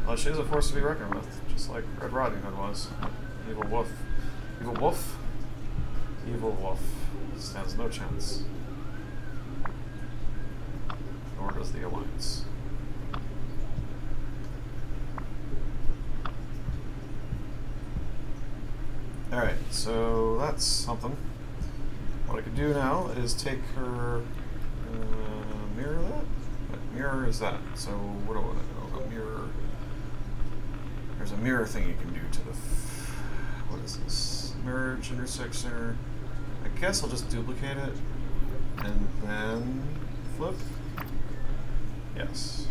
Well, she is a force to be reckoned with, just like Red Riding Hood was. Evil wolf. Evil wolf? Evil wolf. Stands no chance. Nor does the Alliance. Alright, so that's something. What I could do now is take her, mirror that? What mirror is that? So what do I know? A mirror. There's a mirror thing you can do to the, what is this? Merge, intersect, center. I guess I'll just duplicate it and then flip. Yes.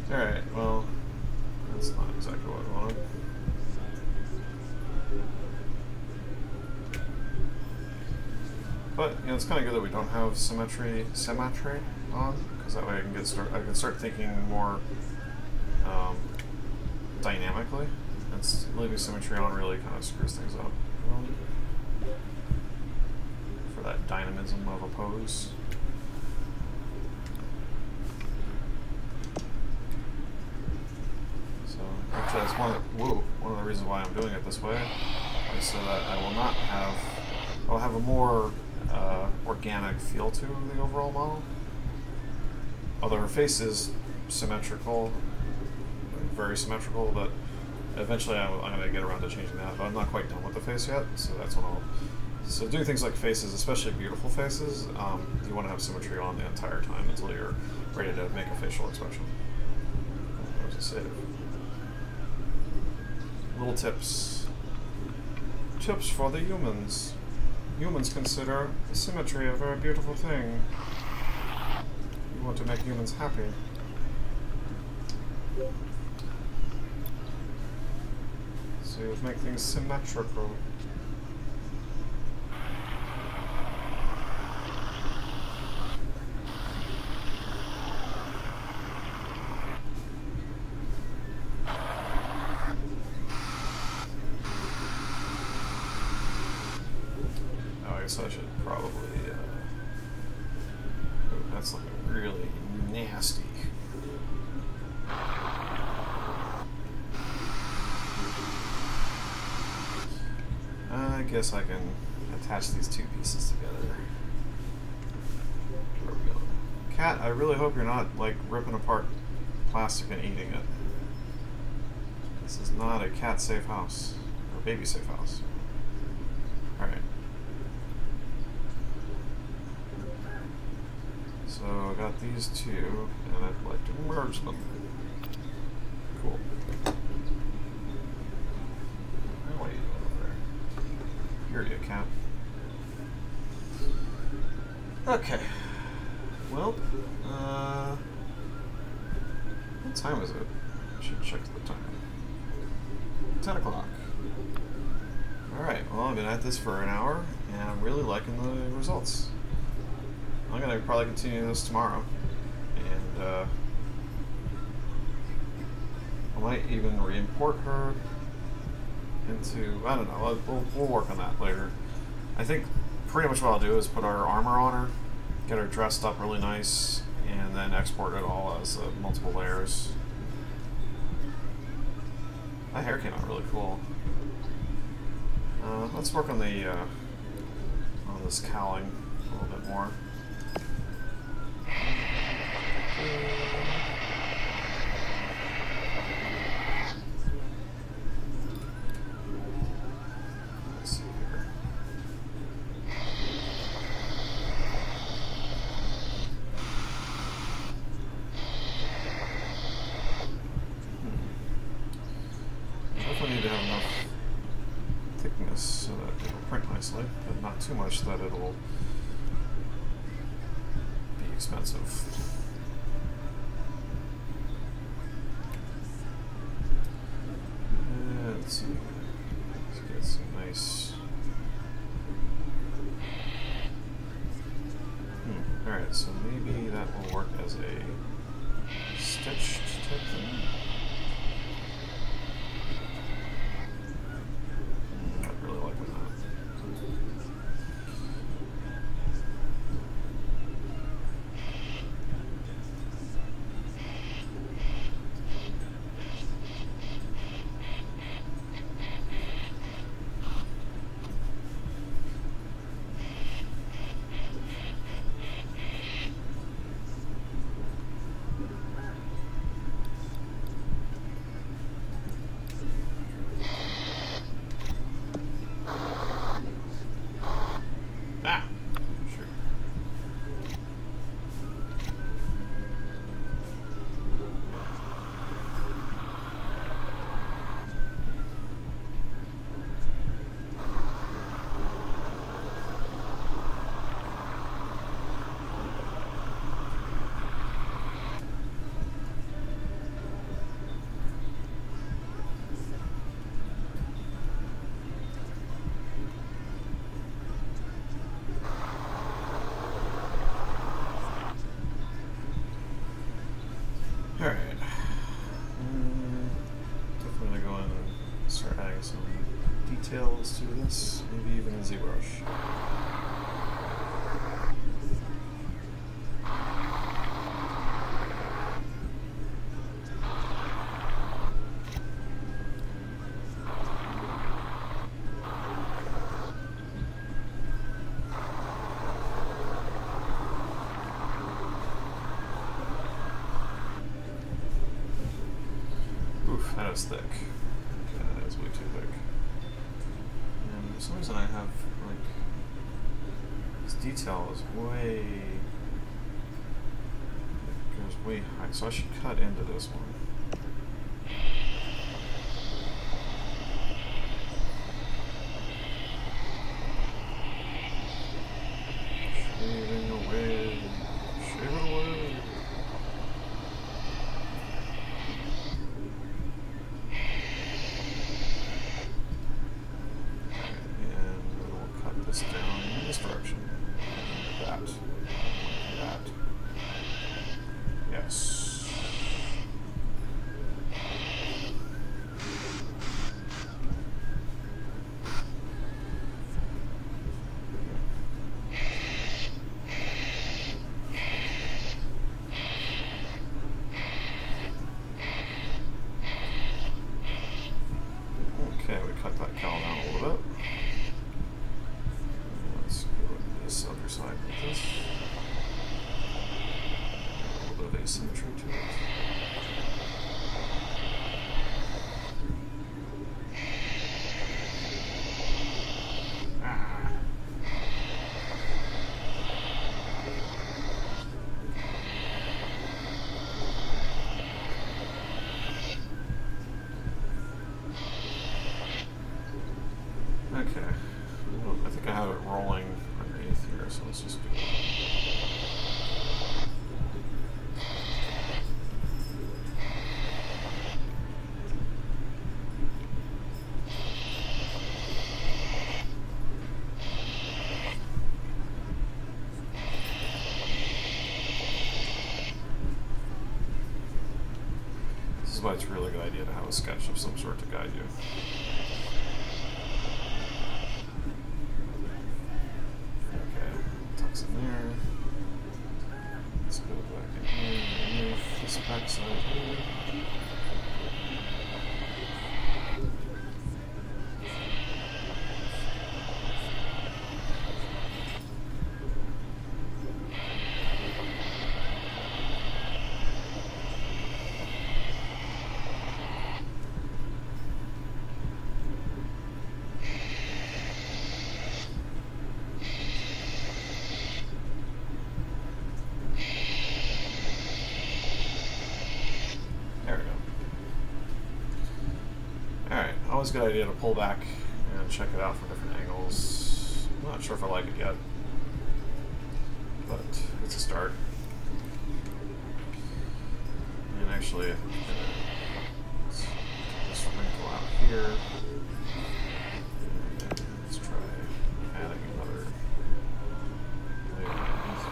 Alright, well, that's not exactly what I wanted. But, you know, it's kind of good that we don't have symmetry on, because that way I can start thinking more dynamically. It's leaving symmetry on really kind of screws things up. For that dynamism of a pose. Actually, that's one of the reasons why I'm doing it this way, is so that I will not have, I'll have a more organic feel to the overall model. Although her face is symmetrical, very symmetrical, but eventually I'm going to get around to changing that. But I'm not quite done with the face yet, so that's when I'll. So doing things like faces, especially beautiful faces, you want to have symmetry on the entire time until you're ready to make a facial expression. There's a save. Little tips. Tips for the humans. Humans consider symmetry a very beautiful thing. You want to make humans happy. So you make things symmetrical. So I should probably, that's looking really nasty. guess I can attach these two pieces together. Where are we going? Cat, I really hope you're not like ripping apart plastic and eating it. This is not a cat safe house or baby safe house. Alright. So I got these two and I'd like to merge them. Cool. What are you doing over there? Here you cat. Okay. Well, what time is it? I should check the time. 10 o'clock. Alright, well I've been at this for an hour and I'm really liking the results. I'm going to probably continue this tomorrow. And I might even re-import her into, I don't know, we'll work on that later. I think pretty much what I'll do is put our armor on her, get her dressed up really nice, and then export it all as multiple layers. That hair came out really cool. Let's work on the on this cowling a little bit more. Let's see here. Definitely need to have enough thickness so that it'll print nicely, but not too much that it'll be expensive. Let's see. Let's get some nice. Alright, so maybe that will work as a stitched type thing. Not really liking that. Alright. Definitely go in and start adding some details to this, maybe even a ZBrush. That is thick. Okay, that is way too thick. And for some reason I have, like, this detail is way, it goes way high, so I should cut into this one. Shaving away, shave it away. Down in this direction. That. That. Yes. Okay. Well, I think I have it rolling underneath here, so let's just do it. This is why it's a really good idea to have a sketch of some sort to guide you. Backside here. Always a good idea to pull back and check it out from different angles. I'm not sure if I like it yet, but it's a start. And actually, let's take this wrinkle out here. And let's try adding another layer underneath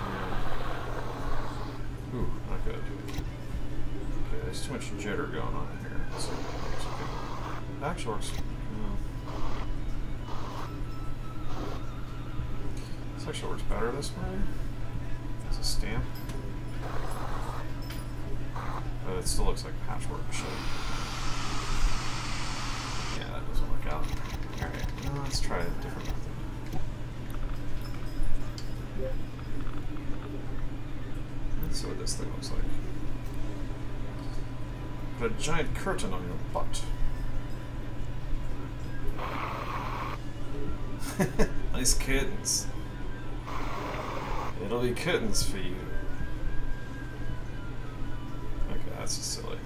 here. Ooh, not good. Okay, there's too much jitter going on here. Let's see if that looks okay. It actually works. This actually works better this way. It's a stamp. But it still looks like patchwork shit. Yeah, that doesn't work out. Alright, well, let's try a different method. Let's see what this thing looks like. Put a giant curtain on your butt. Nice kittens. It'll be kittens for you. Okay, that's just silly.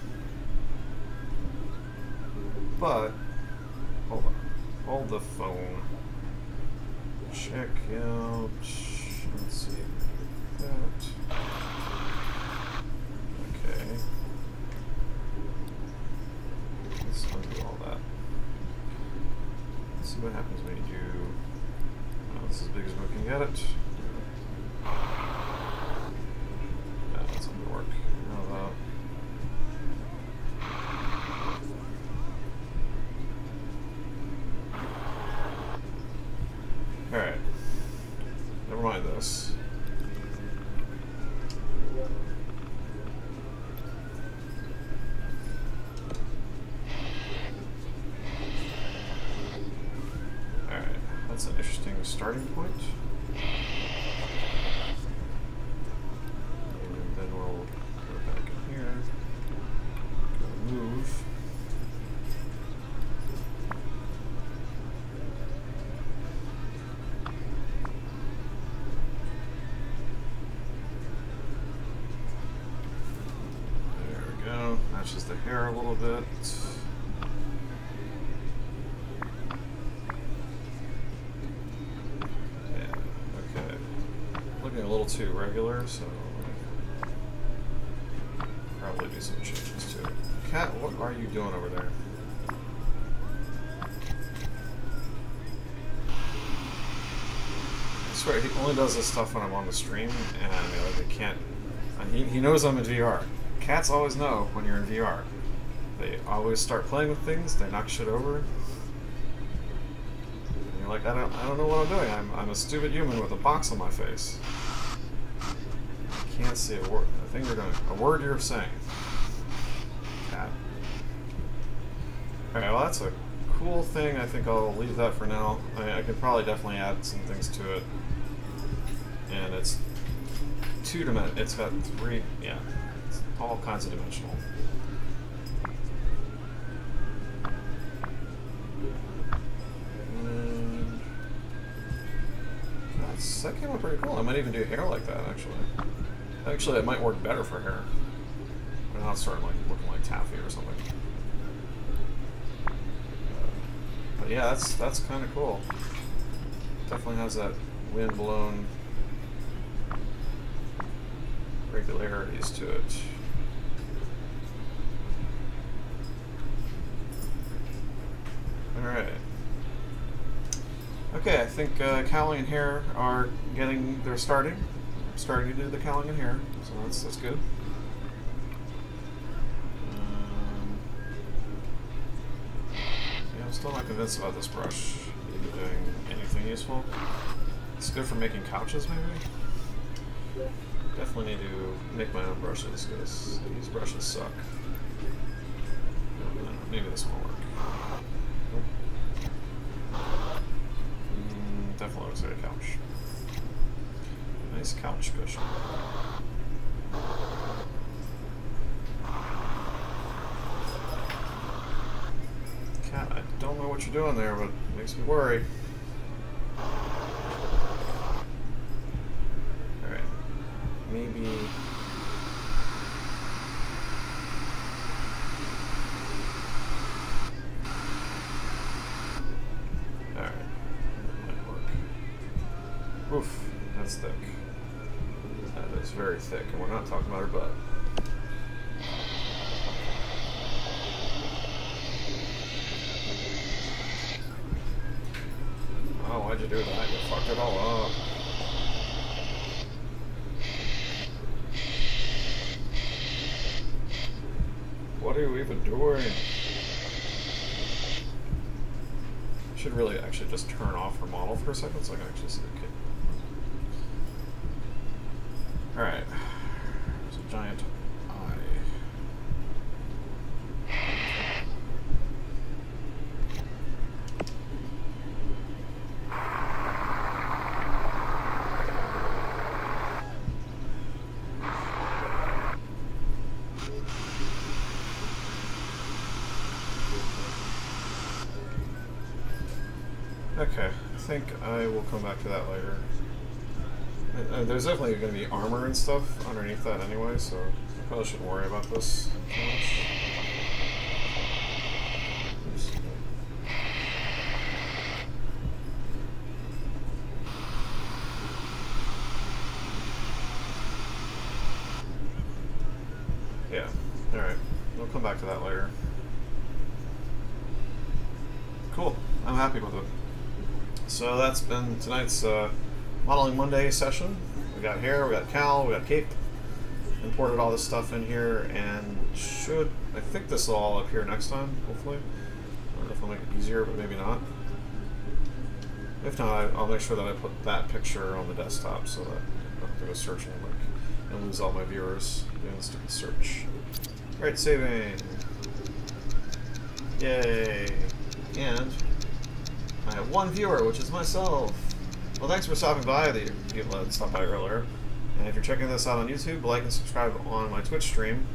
But, hold on. Hold the phone. Check out. Let's see. That. Okay. Let's undo all that. Let's see what happens when you do. This is as big as we can get it. Yeah, that's not gonna work. How about alright. Never mind this. That's an interesting starting point. And then we'll go back in here. Go move. There we go. Matches the hair a little bit. A little too regular, so probably do some changes to it. Cat, what are you doing over there? I swear, he only does this stuff when I'm on the stream, and like, I can't. He knows I'm in VR. Cats always know when you're in VR. They always start playing with things. They knock shit over. And you're like, I don't know what I'm doing. I'm a stupid human with a box on my face. Can't see a word. A thing you're doing. A word you're saying. Cat. Alright, well that's a cool thing. I think I'll leave that for now. I could probably definitely add some things to it. And it's two-dimensional. It's got three, yeah. It's all kinds of dimensional. And that came out pretty cool. I might even do hair like that, actually. Actually, it might work better for hair. I'm not starting like looking like taffy or something. But yeah, that's kind of cool. Definitely has that wind-blown regularities to it. Alright. Okay, I think cowling and hair are they're starting. I'm starting to do the cowling and hair, so that's good. Yeah, I'm still not convinced about this brush doing anything useful. It's good for making couches, maybe? Definitely need to make my own brushes, because these brushes suck. Maybe this one will work. Definitely looks like a couch. Nice couch cushion. Cat, I don't know what you're doing there, but it makes me worry. Alright. Maybe... Oof, that's thick. That is very thick, and we're not talking about her butt. Oh, why'd you do that? You fucked it all up. What are you even doing? I should really actually just turn off her model for a second so I can actually see the kid. Alright, there's a giant eye. Okay, I think I will come back to that later. There's definitely going to be armor and stuff underneath that anyway, so I probably shouldn't worry about this too much. Yeah, alright. We'll come back to that later. Cool. I'm happy with it. So that's been tonight's Modeling Monday session. We got hair, we got cowl, we got cape. Imported all this stuff in here, and I think this will all appear next time, hopefully. I don't know if I'll make it easier, but maybe not. If not, I'll make sure that I put that picture on the desktop so that I don't have to go searching and lose all my viewers doing this stupid search. Alright, saving. Yay. And I have one viewer, which is myself. Well, thanks for stopping by, the people that stopped by earlier. And if you're checking this out on YouTube, like and subscribe on my Twitch stream,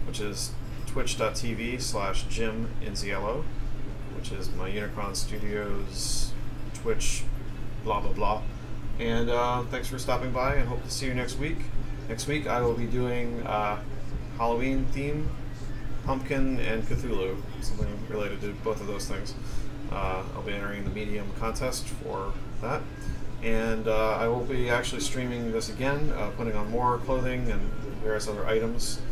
which is twitch.tv/JimInziello, which is my Unicron Studios Twitch blah blah blah. And thanks for stopping by, and hope to see you next week. Next week I will be doing Halloween theme, Pumpkin, and Cthulhu, something related to both of those things. I'll be entering the Medium contest for that. And I will be actually streaming this again, putting on more clothing and various other items.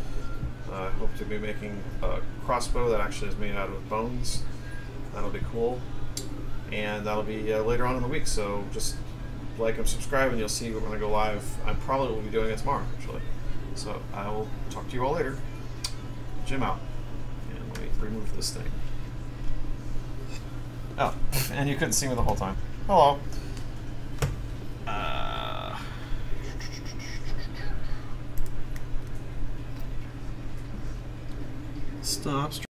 I hope to be making a crossbow that actually is made out of bones. That'll be cool. And that'll be later on in the week, so just like and subscribe and you'll see when I go live. I probably will be doing it tomorrow, actually. So I will talk to you all later. Jim out. And let me remove this thing. Oh, and you couldn't see me the whole time. Hello. Stop.